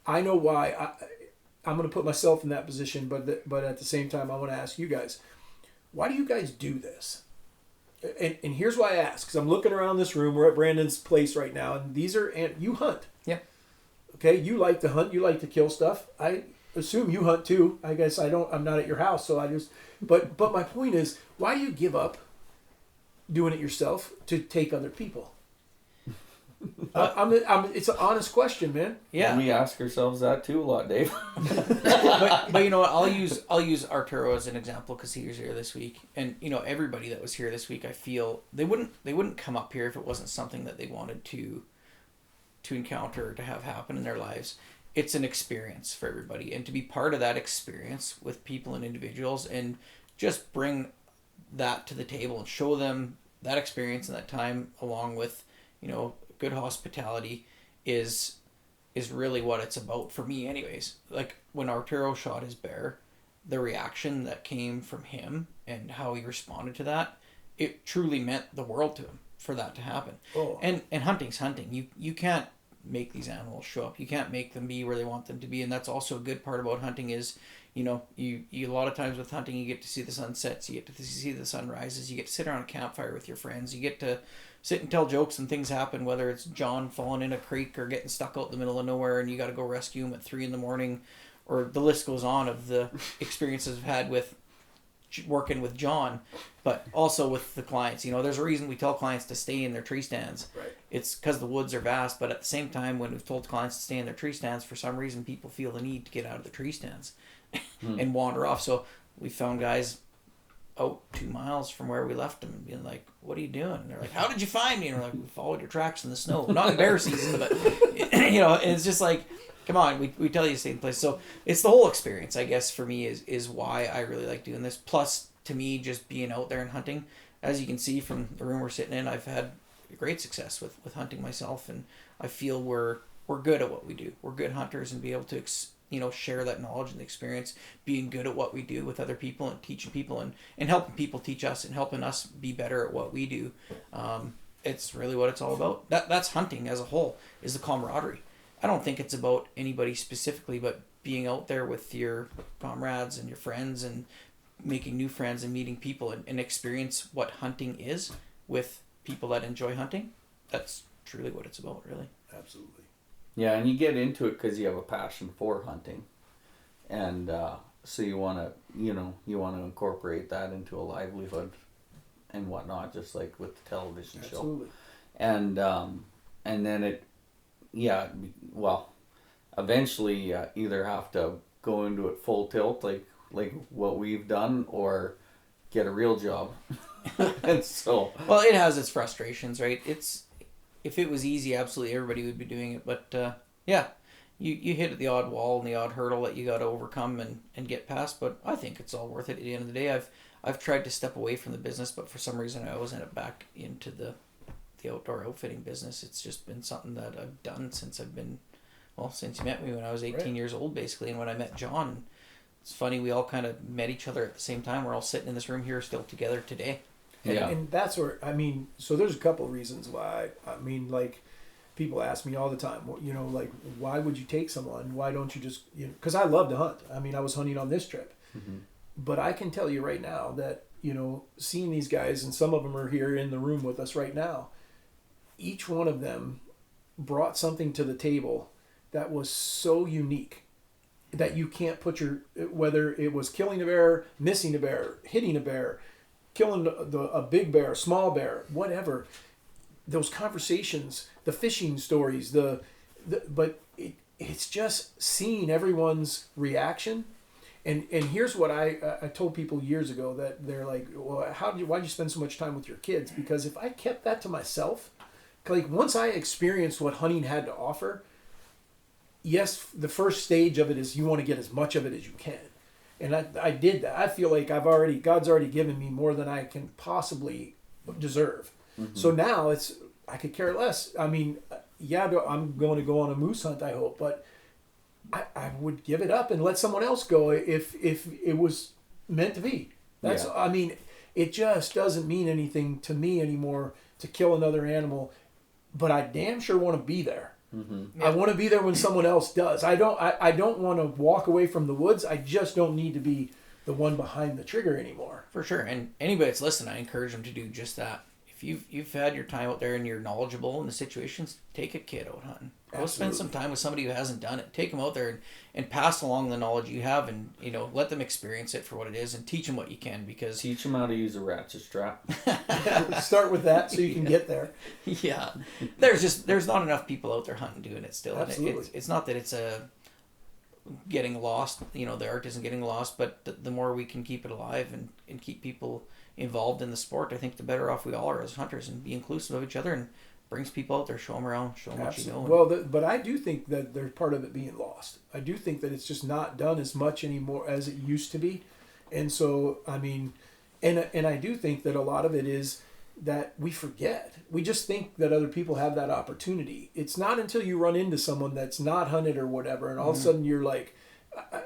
I know why I'm going to put myself in that position, but at the same time I want to ask you guys, why do you guys do this? And here's why I ask, because I'm looking around this room. We're at Brandon's place right now, and you hunt. Yeah. Okay, you like to hunt. You like to kill stuff. I assume you hunt too. I guess I'm not at your house, so I just. But my point is, why do you give up doing it yourself to take other people? It's an honest question, man. Yeah. And we ask ourselves that too a lot, Dave. but you know what? I'll use Arturo as an example because he was here this week, and you know everybody that was here this week, I feel they wouldn't come up here if it wasn't something that they wanted to encounter or to have happen in their lives. It's an experience for everybody, and to be part of that experience with people and individuals, and just bring that to the table and show them that experience and that time along with, you know, good hospitality is really what it's about for me anyways. Like when Arturo shot his bear, the reaction that came from him and how he responded to that, it truly meant the world to him for that to happen. Oh. And hunting's hunting. You can't make these animals show up. You can't make them be where they want them to be, and that's also a good part about hunting is, you know, you a lot of times with hunting you get to see the sunsets, you get to see the sunrises, you get to sit around a campfire with your friends, you get to sit and tell jokes and things happen, whether it's John falling in a creek or getting stuck out in the middle of nowhere and you got to go rescue him at 3 a.m, or the list goes on of the experiences I've had with working with John, but also with the clients. You know, there's a reason we tell clients to stay in their tree stands. Right. It's because the woods are vast, but at the same time, when we've told clients to stay in their tree stands, for some reason people feel the need to get out of the tree stands and wander off. So we found guys out 2 miles from where we left them and being like, what are you doing? And they're like, how did you find me? And we're like, we followed your tracks in the snow. Not in bear season, but you know, and it's just like, come on, we tell you to stay in place. So it's the whole experience, I guess, for me is why I really like doing this. Plus, to me, just being out there and hunting, as you can see from the room we're sitting in, I've had great success with hunting myself, and I feel we're good at what we do. We're good hunters, and be able to share that knowledge and experience, being good at what we do with other people and teaching people and helping people teach us and helping us be better at what we do. It's really what it's all about. That's hunting as a whole, is the camaraderie. I don't think it's about anybody specifically, but being out there with your comrades and your friends and making new friends and meeting people and experience what hunting is with people that enjoy hunting. That's truly what it's about, really. Absolutely. Yeah, and you get into it because you have a passion for hunting, and so you want to incorporate that into a livelihood and whatnot, just like with the television Absolutely. show. And then eventually either have to go into it full tilt like what we've done, or get a real job. And so, well, it has its frustrations, right? If it was easy, absolutely everybody would be doing it, but you hit the odd wall and the odd hurdle that you got to overcome and get past. But I think it's all worth it at the end of the day. I've tried to step away from the business, but for some reason I always end up back into the outdoor outfitting business. It's just been something that I've done since you met me when I was 18 years old, basically. And when I met John, it's funny, we all kind of met each other at the same time. We're all sitting in this room here still together today. And that's where, so there's a couple of reasons why. Like, people ask me all the time, like, why would you take someone? Why don't you just, because I love to hunt. I was hunting on this trip. Mm-hmm. But I can tell you right now that, seeing these guys, and some of them are here in the room with us right now, each one of them brought something to the table that was so unique that you can't put whether it was killing a bear, missing a bear, hitting a bear, killing a big bear, small bear, whatever. Those conversations, the fishing stories, but it's just seeing everyone's reaction. And here's what I told people years ago, that they're like, well, why'd you spend so much time with your kids? Because if I kept that to myself, like, once I experienced what hunting had to offer, yes, the first stage of it is you want to get as much of it as you can. And I did that. I feel like God's already given me more than I can possibly deserve. Mm-hmm. So now I could care less. I'm going to go on a moose hunt, I hope, but I would give it up and let someone else go if it was meant to be. It just doesn't mean anything to me anymore to kill another animal, but I damn sure want to be there. Mm-hmm. I want to be there when someone else does. I don't want to walk away from the woods. I just don't need to be the one behind the trigger anymore. For sure. And anybody that's listening, I encourage them to do just that. if you've had your time out there and you're knowledgeable in the situations, take a kid out hunting. Go spend some time with somebody who hasn't done it. Take them out there and pass along the knowledge you have, and let them experience it for what it is, and teach them what you can, because teach them how to use a ratchet strap. Start with that so you can get there. Yeah, there's not enough people out there hunting doing it still. Absolutely. And it's not that it's getting lost. The art isn't getting lost, but the more we can keep it alive and keep people involved in the sport, I think the better off we all are as hunters, and be inclusive of each other, and brings people out there, show them around, show them what you know. Well, but I do think that there's part of it being lost. I do think that it's just not done as much anymore as it used to be. And so, I mean, and I do think that a lot of it is that we forget. We just think that other people have that opportunity. It's not until you run into someone that's not hunted or whatever, and all of a sudden you're like,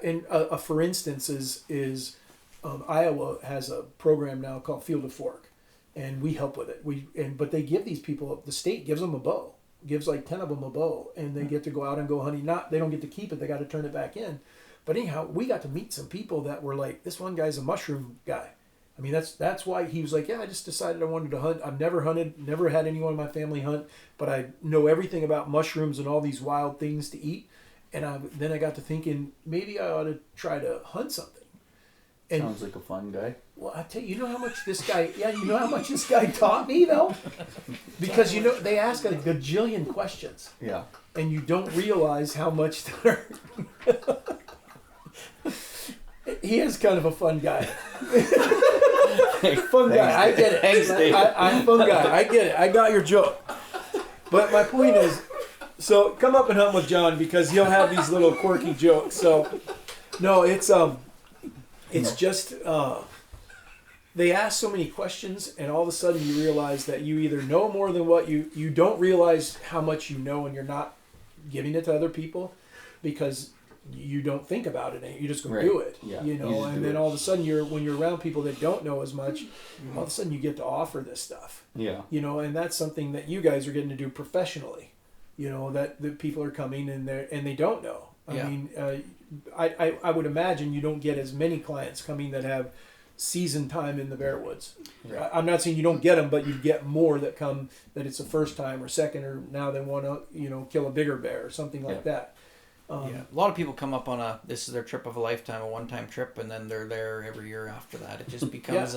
and for instance is Iowa has a program now called Field of Fork. And we help with it. But they give these people, the state gives them a bow, gives like 10 of them a bow, and they get to go out and go hunting. They don't get to keep it; they got to turn it back in. But anyhow, we got to meet some people that were like, this one guy's a mushroom guy. I mean, that's why he was like, yeah, I just decided I wanted to hunt. I've never hunted, never had anyone in my family hunt, but I know everything about mushrooms and all these wild things to eat. And then I got to thinking, maybe I ought to try to hunt something. And, sounds like a fun guy. Well, I tell you, you know how much this guy taught me, though? Because, they ask a gajillion questions. Yeah. And you don't realize how much they're... He is kind of a fun guy. Fun guy, I get it. Thanks, Dave. I'm a fun guy, I get it. I got your joke. But my point is, so come up and hunt with John, because he'll have these little quirky jokes. So, no, it's just, they ask so many questions, and all of a sudden you realize that you either know more than what you don't realize how much you know, and you're not giving it to other people because you don't think about it, and you just go do it, yeah. And then all of a sudden when you're around people that don't know as much, all of a sudden you get to offer this stuff. Yeah. And that's something that you guys are getting to do professionally, that the people are coming and they don't know. I mean, I would imagine you don't get as many clients coming that have season time in the bear woods. Right. I'm not saying you don't get them, but you get more that come that it's the first time or second, or now they want to kill a bigger bear or something like that. A lot of people come up on this is their trip of a lifetime, a one-time trip, and then they're there every year after that. It just becomes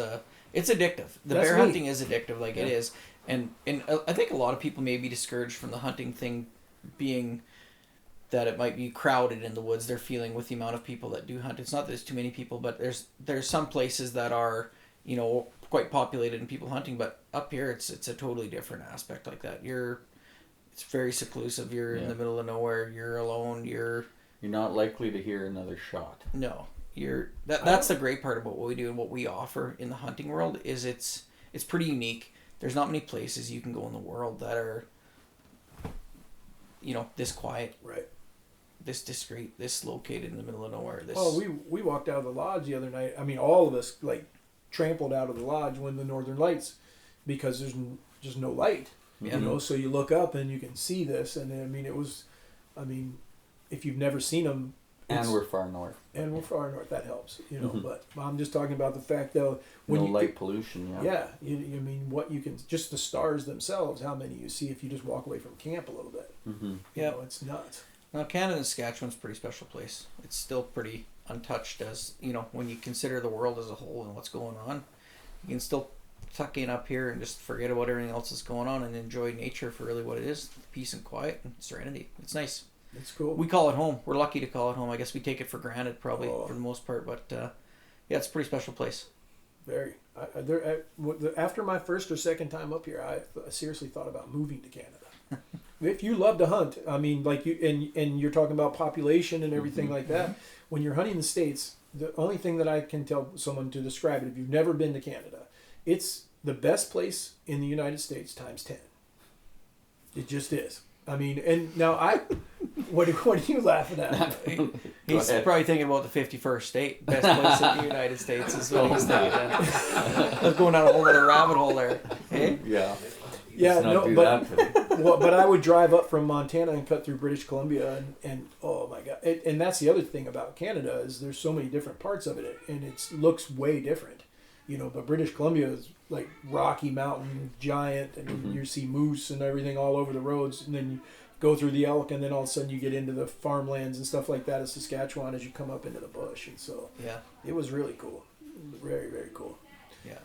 it's addictive. That's bear hunting is addictive, it is, and I think a lot of people may be discouraged from the hunting thing being that it might be crowded in the woods. They're feeling with the amount of people that do hunt. It's not that there's too many people, but there's some places that are quite populated and people hunting. But up here, it's a totally different aspect like that. It's very seclusive. You're in the middle of nowhere. You're alone. You're not likely to hear another shot. No, that's the great part about what we do and what we offer in the hunting world is it's pretty unique. There's not many places you can go in the world that are this quiet. Right. This discreet, this located in the middle of nowhere. We walked out of the lodge the other night. I mean, all of us trampled out of the lodge when the northern lights, because there's just no light. Yeah. So you look up and you can see this, and if you've never seen them, and we're far north. That helps, But I'm just talking about the fact though, when light pollution. Yeah. What you can, just the stars themselves, how many you see if you just walk away from camp a little bit. Mm-hmm. It's nuts. Now, Canada and Saskatchewan's a pretty special place. It's still pretty untouched as, when you consider the world as a whole and what's going on. You can still tuck in up here and just forget about everything else that's going on and enjoy nature for really what it is, peace and quiet and serenity. It's nice. It's cool. We call it home. We're lucky to call it home. I guess we take it for granted probably for the most part, but it's a pretty special place. Very. After my first or second time up here, I seriously thought about moving to Canada. If you love to hunt, and you're talking about population and everything like that, when you're hunting the States, the only thing that I can tell someone to describe it, if you've never been to Canada, it's the best place in the United States times 10. It just is. And now what are you laughing at? He's probably thinking about the 51st state, best place in the United States is what he's thinking. I was going down a whole other rabbit hole there. Hey? Yeah. Yeah, but I would drive up from Montana and cut through British Columbia, and oh my God. And that's the other thing about Canada is there's so many different parts of it, and it looks way different. but British Columbia is like Rocky Mountain giant, and you see moose and everything all over the roads, and then you go through the elk, and then all of a sudden you get into the farmlands and stuff like that of Saskatchewan as you come up into the bush, and so it was really cool, very, very cool. Yeah.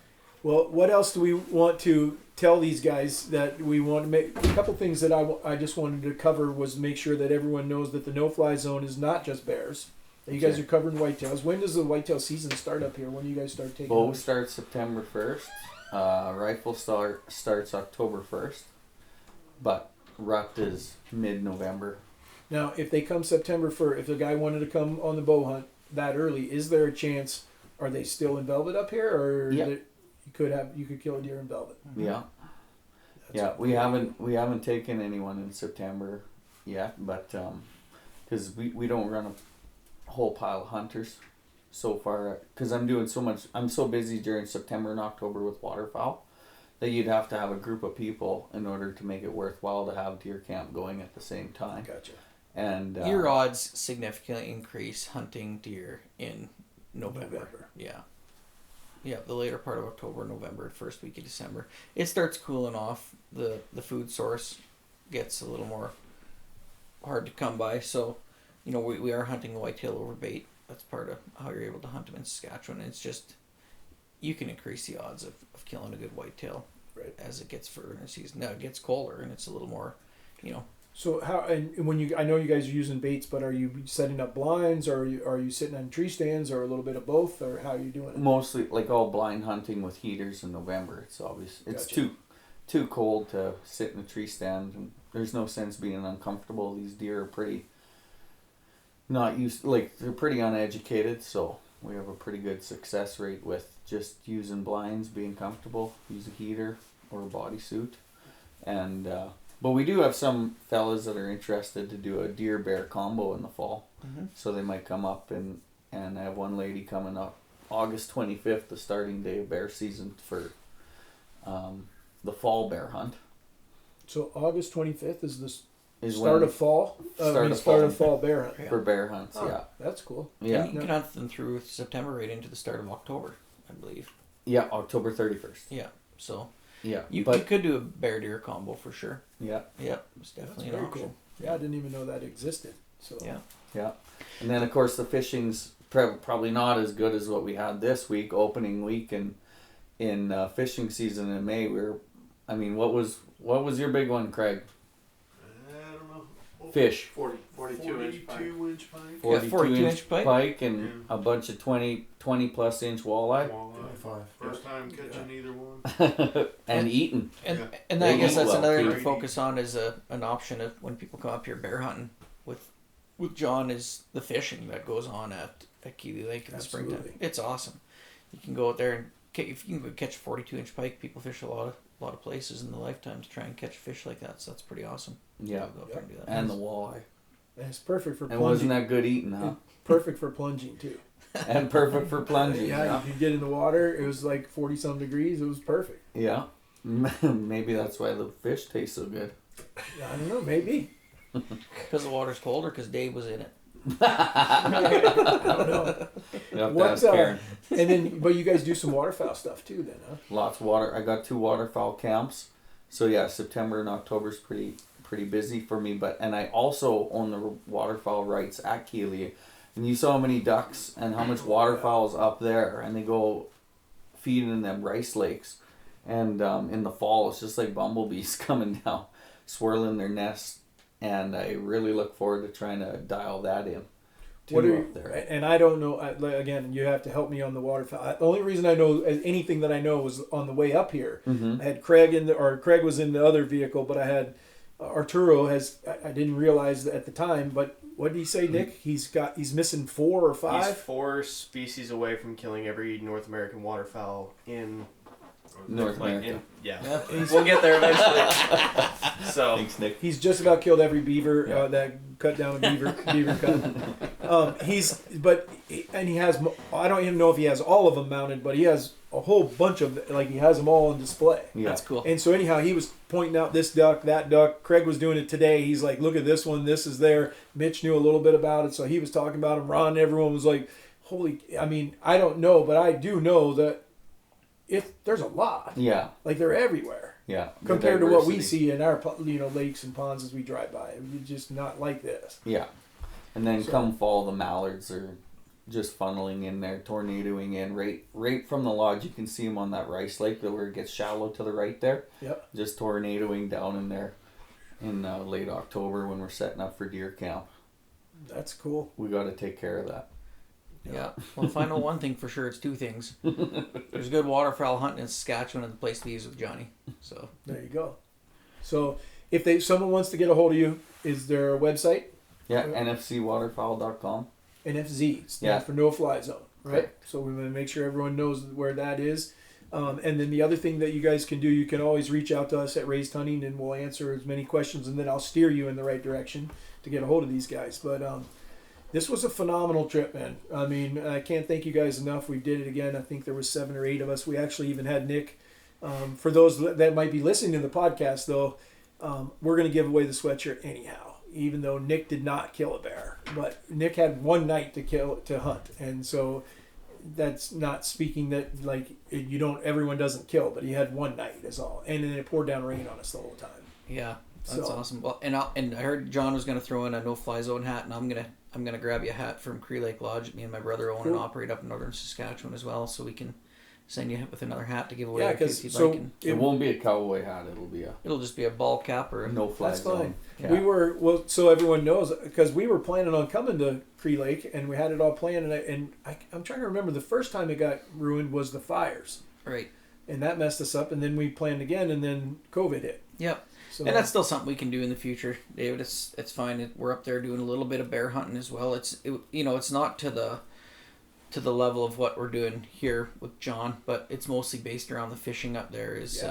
Well, what else do we want to tell these guys that we want to make? A couple things that I just wanted to cover was make sure that everyone knows that the no-fly zone is not just bears. You guys are covering whitetails. When does the whitetail season start up here? When do you guys start taking? Bow starts September 1st. Rifle starts October 1st. But rut is mid-November. Now, if they come September 1st, if the guy wanted to come on the bow hunt that early, is there a chance? Are they still in velvet up here, or you could kill a deer in velvet? Yeah. We haven't taken anyone in September yet, but because we don't run a whole pile of hunters so far, because I'm so busy during September and October with waterfowl that you'd have to have a group of people in order to make it worthwhile to have deer camp going at the same time. Gotcha. And your odds significantly increase hunting deer in November. Yeah, the later part of October, November, first week of December. It starts cooling off. The food source gets a little more hard to come by, so we are hunting whitetail over bait. That's part of how you're able to hunt them in Saskatchewan. It's just, you can increase the odds of killing a good whitetail as it gets further in the season. Now it gets colder and it's a little more, So how, and I know you guys are using baits, but are you setting up blinds, or are you sitting on tree stands, or a little bit of both, or how are you doing it? Mostly like all blind hunting with heaters in November. It's obvious. It's too cold to sit in a tree stand, and there's no sense being uncomfortable. These deer are pretty not used, they're pretty uneducated, so we have a pretty good success rate with just using blinds, being comfortable, use a heater or a bodysuit. And but we do have some fellas that are interested to do a deer bear combo in the fall. So they might come up, and I have one lady coming up August 25th, the starting day of bear season for the fall bear hunt. So August 25th is the start of fall? Start of fall bear hunt. For bear hunts, That's cool. Yeah. And you can hunt them through September right into the start of October, I believe. Yeah, October 31st. Yeah, so yeah, you could do a bear deer combo for sure. Yeah. Yeah, it's definitely an option. Cool. Yeah, I didn't even know that existed. So yeah. And then of course the fishing's probably not as good as what we had this week, opening week, and in fishing season in May. What was your big one, Craig? I don't know. Fish. 42 inch pike. 42-inch pike and a bunch of 20 plus inch walleye. 25. First time catching either one. and eating. And I guess that's another thing to focus on as an option of when people come up here bear hunting with John, is the fishing that goes on at Cree Lake in the springtime. It's awesome. You can go out there and if you can go catch a 42-inch pike, people fish a lot of places in the lifetime to try and catch fish like that. So that's pretty awesome. Yeah, go up there and do that. And the walleye. And it's perfect for plunging. plunging. And wasn't that good eating, huh? Perfect for plunging too. And perfect for plunging. Yeah, you get in the water. It was like 40-some degrees. It was perfect. Yeah. Maybe that's why the fish taste so good. I don't know. Maybe. Because the water's colder, because Dave was in it. I don't know. What's and then, but you guys do some waterfowl stuff too, then, huh? Lots of water. I got 2 waterfowl camps, so yeah, September and October is pretty busy for me. And I also own the waterfowl rights at Keeley, and you saw how many ducks and how much waterfowl's up there, and they go feeding in them rice lakes, and in the fall it's just like bumblebees coming down, swirling their nests. And I really look forward to trying to dial that in. Up there. And I don't know. Again, you have to help me on the waterfowl. The only reason I know anything that I know was on the way up here. I had Craig Craig was in the other vehicle, but I had Arturo I didn't realize at the time. But what did he say, Nick? He's missing 4 or 5. He's 4 species away from killing every North American waterfowl in North America. We'll get there eventually. So thanks, Nick. He's just about killed every beaver that cut down a beaver cut. He has. I don't even know if he has all of them mounted, but he has a whole bunch of he has them all on display. Yeah. That's cool. And so anyhow, he was pointing out this duck, that duck. Craig was doing it today. He's like, look at this one. This is there. Mitch knew a little bit about it, so he was talking about him. Ron, everyone was like, holy. I mean, I don't know, but I do know that there's a lot. Yeah. Like they're everywhere. Yeah. Compared to what we see in our lakes and ponds as we drive by. It's just not like this. Yeah. And then come fall, the mallards are just funneling in there, tornadoing in. Right from the lodge, you can see them on that rice lake where it gets shallow to the right there. Yep. Just tornadoing down in there in late October when we're setting up for deer camp. That's cool. We got to take care of that. Yeah. Well, if I know one thing for sure, it's two things. There's good waterfowl hunting in Saskatchewan, and the place to use with Johnny. So there you go. So if someone wants to get a hold of you, is there a website? Yeah, nfcwaterfowl.com. NFZ stands Yeah. for No Fly Zone, right? Correct. So we want to make sure everyone knows where that is. And then the other thing that you guys can do, you can always reach out to us at Raised Hunting, and we'll answer as many questions, and then I'll steer you in the right direction to get a hold of these guys. But this was a phenomenal trip, man. I mean, I can't thank you guys enough. We did it again. I think there was 7 or 8 of us. We actually even had Nick. For those that might be listening to the podcast, though, we're going to give away the sweatshirt anyhow, even though Nick did not kill a bear. But Nick had one night to hunt, and so that's not speaking that like everyone doesn't kill, but he had one night is all, and then it poured down rain on us the whole time. yeah, that's So- awesome. Well, and I heard John was going to throw in a no-fly zone hat, and I'm gonna grab you a hat from Cree Lake Lodge. Me and my brother own and Cool. operate up in northern Saskatchewan as well, so we can send you with another hat to give away Yeah, in case 'cause you'd so like. And It won't be a cowboy hat. It'll be a it'll just be a ball cap or a no-fly That's zone. fine. Yeah. So everyone knows, because we were planning on coming to Cree Lake, and we had it all planned, and I'm trying to remember the first time it got ruined was the fires, right. and that messed us up, and then we planned again, and then COVID hit. Yep. So And that's still something we can do in the future, David. It's fine. We're up there doing a little bit of bear hunting as well. It's not to the level of what we're doing here with John, but it's mostly based around the fishing up there is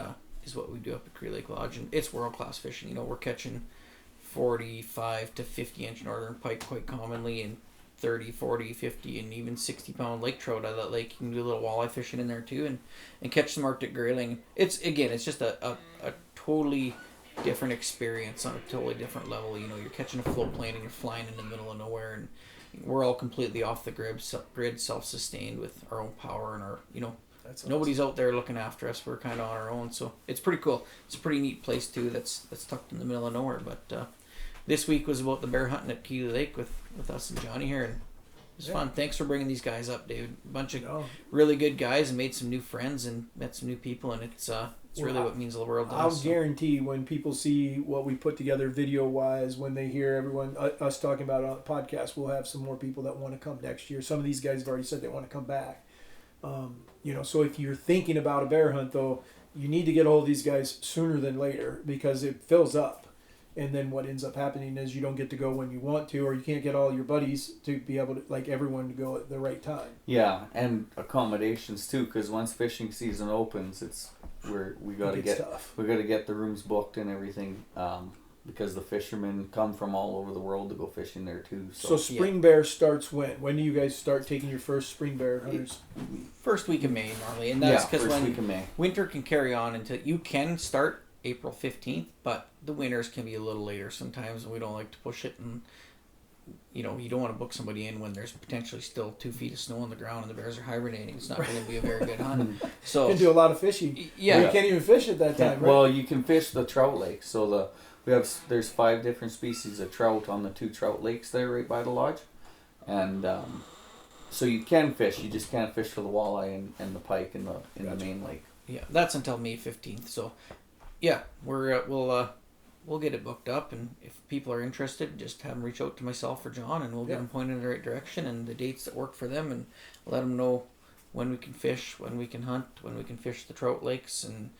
what we do up at Cree Lake Lodge, and it's world class fishing. We're catching 45 to 50 inch northern pike quite commonly, and 30, 40, 50, and even 60-pound lake trout out of that lake. You can do a little walleye fishing in there too, and catch some Arctic grayling. It's just a totally different experience on a totally different level. You're catching a float plane and you're flying in the middle of nowhere, and we're all completely off the grid, self-sustained with our own power and our that's awesome. nobody's out there looking after us. We're kind of on our own, so it's pretty cool. It's a pretty neat place too. That's tucked in the middle of nowhere. But this week was about the bear hunting at Cree Lake with us and Johnny here, and it was fun. Thanks for bringing these guys up, David. A bunch of really good guys, and made some new friends and met some new people, and it's really what means the world to I'll us. guarantee when people see what we put together video-wise, when they hear everyone us talking about it on the podcast, we'll have some more people that want to come next year. Some of these guys have already said they want to come back. So if you're thinking about a bear hunt, though, you need to get all of these guys sooner than later, because it fills up. And then what ends up happening is you don't get to go when you want to, or you can't get all your buddies to be able to, like everyone, to go at the right time. Yeah, and accommodations too, because once fishing season opens, it's where we got to get tough. we got to get the rooms booked and everything, because the fishermen come from all over the world to go fishing there too. So spring bear starts when? When do you guys start taking your first spring bear hunters? First week of May normally, and that's because first when week of May. winter can carry on until you can start April 15th, but the winters can be a little later sometimes, and we don't like to push it. And you don't want to book somebody in when there's potentially still 2 feet of snow on the ground and the bears are hibernating. It's not going to be a very good hunt. So You can do a lot of fishing. yeah, You can't even fish at that time, right? Well, you can fish the trout lake. So there's 5 different species of trout on the 2 trout lakes there right by the lodge, and so you can fish. You just can't fish for the walleye and the pike in the main lake. yeah, that's until May 15th. So yeah, we'll get it booked up, and if people are interested, just have them reach out to myself or John, and we'll get them pointed in the right direction and the dates that work for them, and let them know when we can fish, when we can hunt, when we can fish the trout lakes, and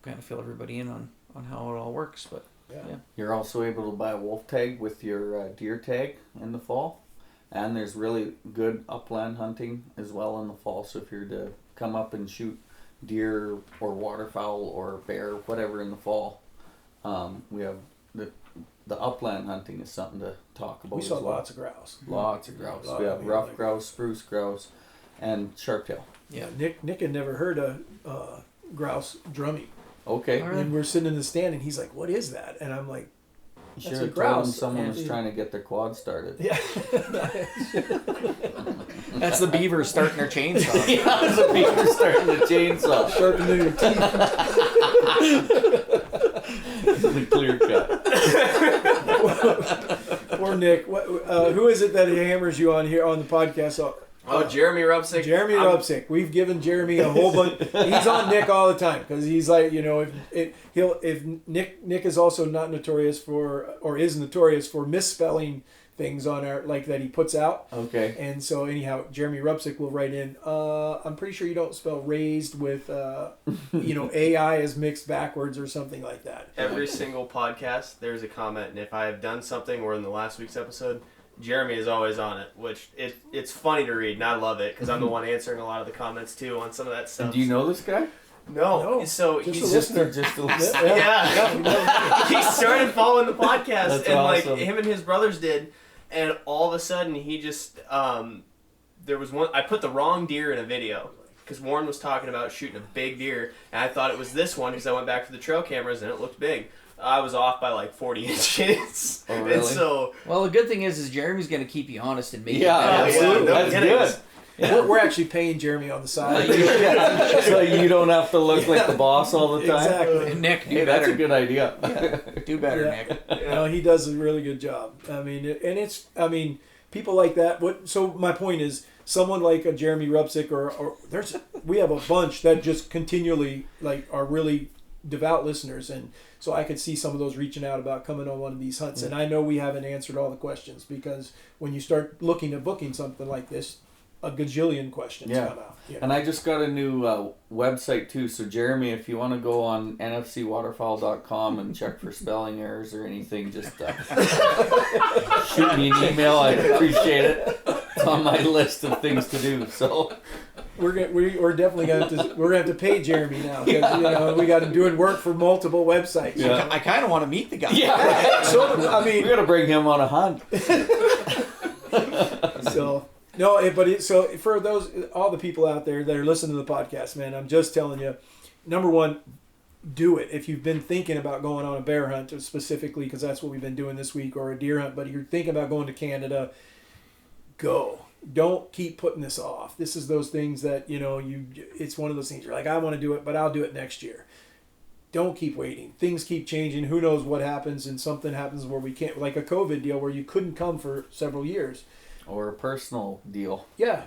kind of fill everybody in on how it all works. But yeah. You're also able to buy a wolf tag with your deer tag in the fall, and there's really good upland hunting as well in the fall. So if you're to come up and shoot deer or waterfowl or bear, whatever in the fall, we have the upland hunting is something to talk about. We saw as well. lots of grouse. Lots of grouse. Lot We of have them, rough like- grouse, spruce grouse, and sharptail. Yeah. Nick had never heard of grouse drumming. Okay. All right. And we're sitting in the stand, and he's like, "What is that?" And I'm like, Should a have told him grouse. someone was trying to get their quad started. Yeah. That's the beaver starting their chainsaw. Yeah, it's a beaver starting the chainsaw. Sharpening your teeth. The clear cut. Poor Nick. Who is it that hammers you on here on the podcast? Oh, Jeremy Rupsick. Jeremy Rupsick. We've given Jeremy a whole bunch. He's on Nick all the time because he's like, you know, if Nick is also not notorious for, or is notorious for misspelling things on our, like, that he puts out. Okay. And so anyhow, Jeremy Rupsick will write in, I'm pretty sure you don't spell raised with, you know, AI is mixed backwards or something like that. Every single podcast, there's a comment, and if I have done something, or in the last week's episode, Jeremy is always on it, which it's funny to read, and I love it, because I'm the one answering a lot of the comments, too, on some of that stuff. And do you know this guy? No. So just he's a listener. Just a listener. Yeah. He started following the podcast, That's and awesome. like him and his brothers did, and all of a sudden he just there was one. I put the wrong deer in a video because Warren was talking about shooting a big deer, and I thought it was this one because I went back to the trail cameras and it looked big. I was off by like 40 inches. Oh, really? And so Well, the good thing is Jeremy's going to keep you honest and make Yeah, it better. absolutely. no That's kidding. good. We're actually paying Jeremy on the side. Yeah. So you don't have to look like the boss all the time. Exactly. Nick, do Hey, that's better. a good idea. Do better, Yeah. Nick. You know, he does a really good job. I mean, people like that. So my point is, someone like a Jeremy Rupsick, or we have a bunch that just continually like are really devout listeners, and so I could see some of those reaching out about coming on one of these hunts. And I know we haven't answered all the questions, because when you start looking at booking something like this, a gajillion questions come out. Yeah. And I just got a new website too. So Jeremy, if you want to go on nfcwaterfowl.com and check for spelling errors or anything, just shoot me an email. I'd appreciate it. It's on my list of things to do. So We're definitely gonna have to pay Jeremy now, because you know, we got him doing work for multiple websites. Yeah. I kind of want to meet the guy. yeah, So I we mean, got to bring him on a hunt. so no, so for all the people out there that are listening to the podcast, man, I'm just telling you, number one, do it. If you've been thinking about going on a bear hunt, or specifically because that's what we've been doing this week, or a deer hunt, but you're thinking about going to Canada, go. Don't keep putting this off. This is those things that, you know, it's one of those things you're like, I want to do it, but I'll do it next year. Don't keep waiting. Things keep changing. Who knows what happens, and something happens where we can't, like a COVID deal where you couldn't come for several years. Or a personal deal. Yeah.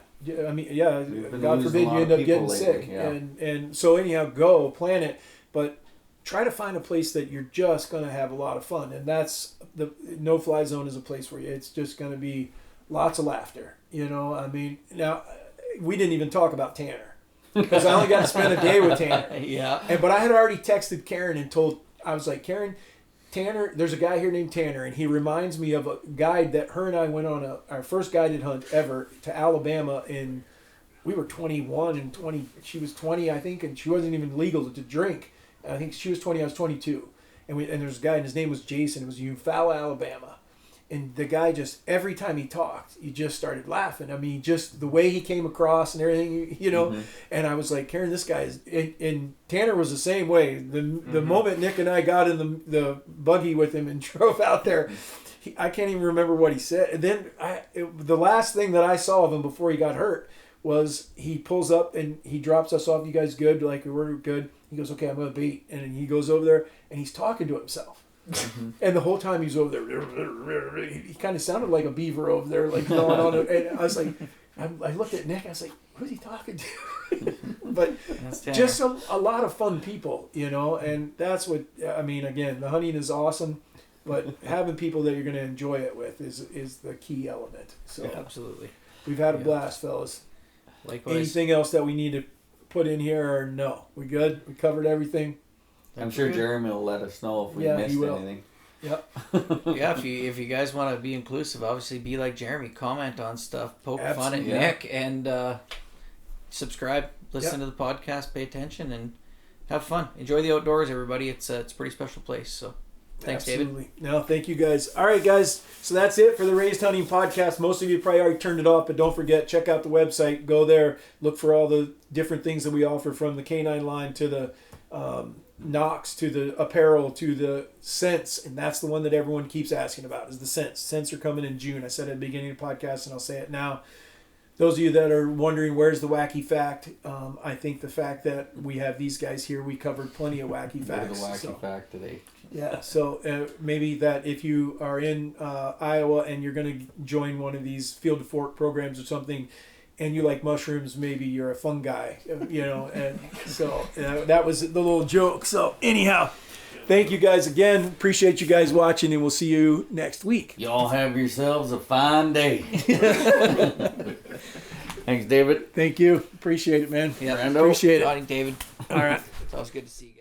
I mean, yeah, We've been God losing forbid a lot you of end up people getting lately, sick. yeah. And so anyhow, go, plan it, but try to find a place that you're just going to have a lot of fun. And that's the no-fly zone is a place where it's just going to be lots of laughter. You know, I mean, now, we didn't even talk about Tanner, because I only got to spend a day with Tanner. Yeah. But I had already texted Karen and I was like, Karen, Tanner, there's a guy here named Tanner, and he reminds me of a guide that her and I went on our first guided hunt ever to Alabama we were 21 and 20, she was 20, I think, and she wasn't even legal to drink. I think she was 20, I was 22. And there's a guy, and his name was Jason. It was Eufaula, Alabama. And the guy just, every time he talked, you just started laughing. I mean, just the way he came across and everything, you know. Mm-hmm. And I was like, Karen, this guy is... And Tanner was the same way. The moment Nick and I got in the buggy with him and drove out there, I can't even remember what he said. And then the last thing that I saw of him before he got hurt was he pulls up and he drops us off. You guys good? Like, we're good. He goes, okay, I'm going to bait. And he goes over there and he's talking to himself. Mm-hmm. And the whole time he's over there, he kind of sounded like a beaver over there, like going on. And I was like, I looked at Nick. I was like, who's he talking to? But just a lot of fun people, you know. And that's what I mean. Again, the hunting is awesome, but having people that you're going to enjoy it with is the key element. So yeah, absolutely, we've had a blast, fellas. Likewise. Anything else that we need to put in here, or no? We good? We covered everything. I'm sure Jeremy will let us know if we missed anything. Yep. Yeah, if you guys want to be inclusive, obviously be like Jeremy. Comment on stuff, poke fun at Yeah. Nick, and subscribe. Listen to the podcast, pay attention, and have fun. Enjoy the outdoors, everybody. It's a pretty special place. So, thanks, Absolutely. David. No, thank you guys. All right, guys. So that's it for the Raised Hunting Podcast. Most of you probably already turned it off, but don't forget, check out the website. Go there, look for all the different things that we offer, from the canine line to the knocks to the apparel to the scents, and that's the one that everyone keeps asking about is the scents. Scents are coming in June. I said at the beginning of the podcast, and I'll say it now. Those of you that are wondering where's the wacky fact, I think the fact that we have these guys here, we covered plenty of wacky facts. The wacky fact today. Yeah, so maybe that if you are in Iowa and you're going to join one of these field to fork programs or something, and you like mushrooms, maybe you're a fungi, and so that was the little joke. So anyhow, thank you guys again. Appreciate you guys watching, and we'll see you next week. Y'all have yourselves a fine day. Thanks, David. Thank you. Appreciate it, man. Yeah, Appreciate it. Johnny, David. All right. It's always good to see you.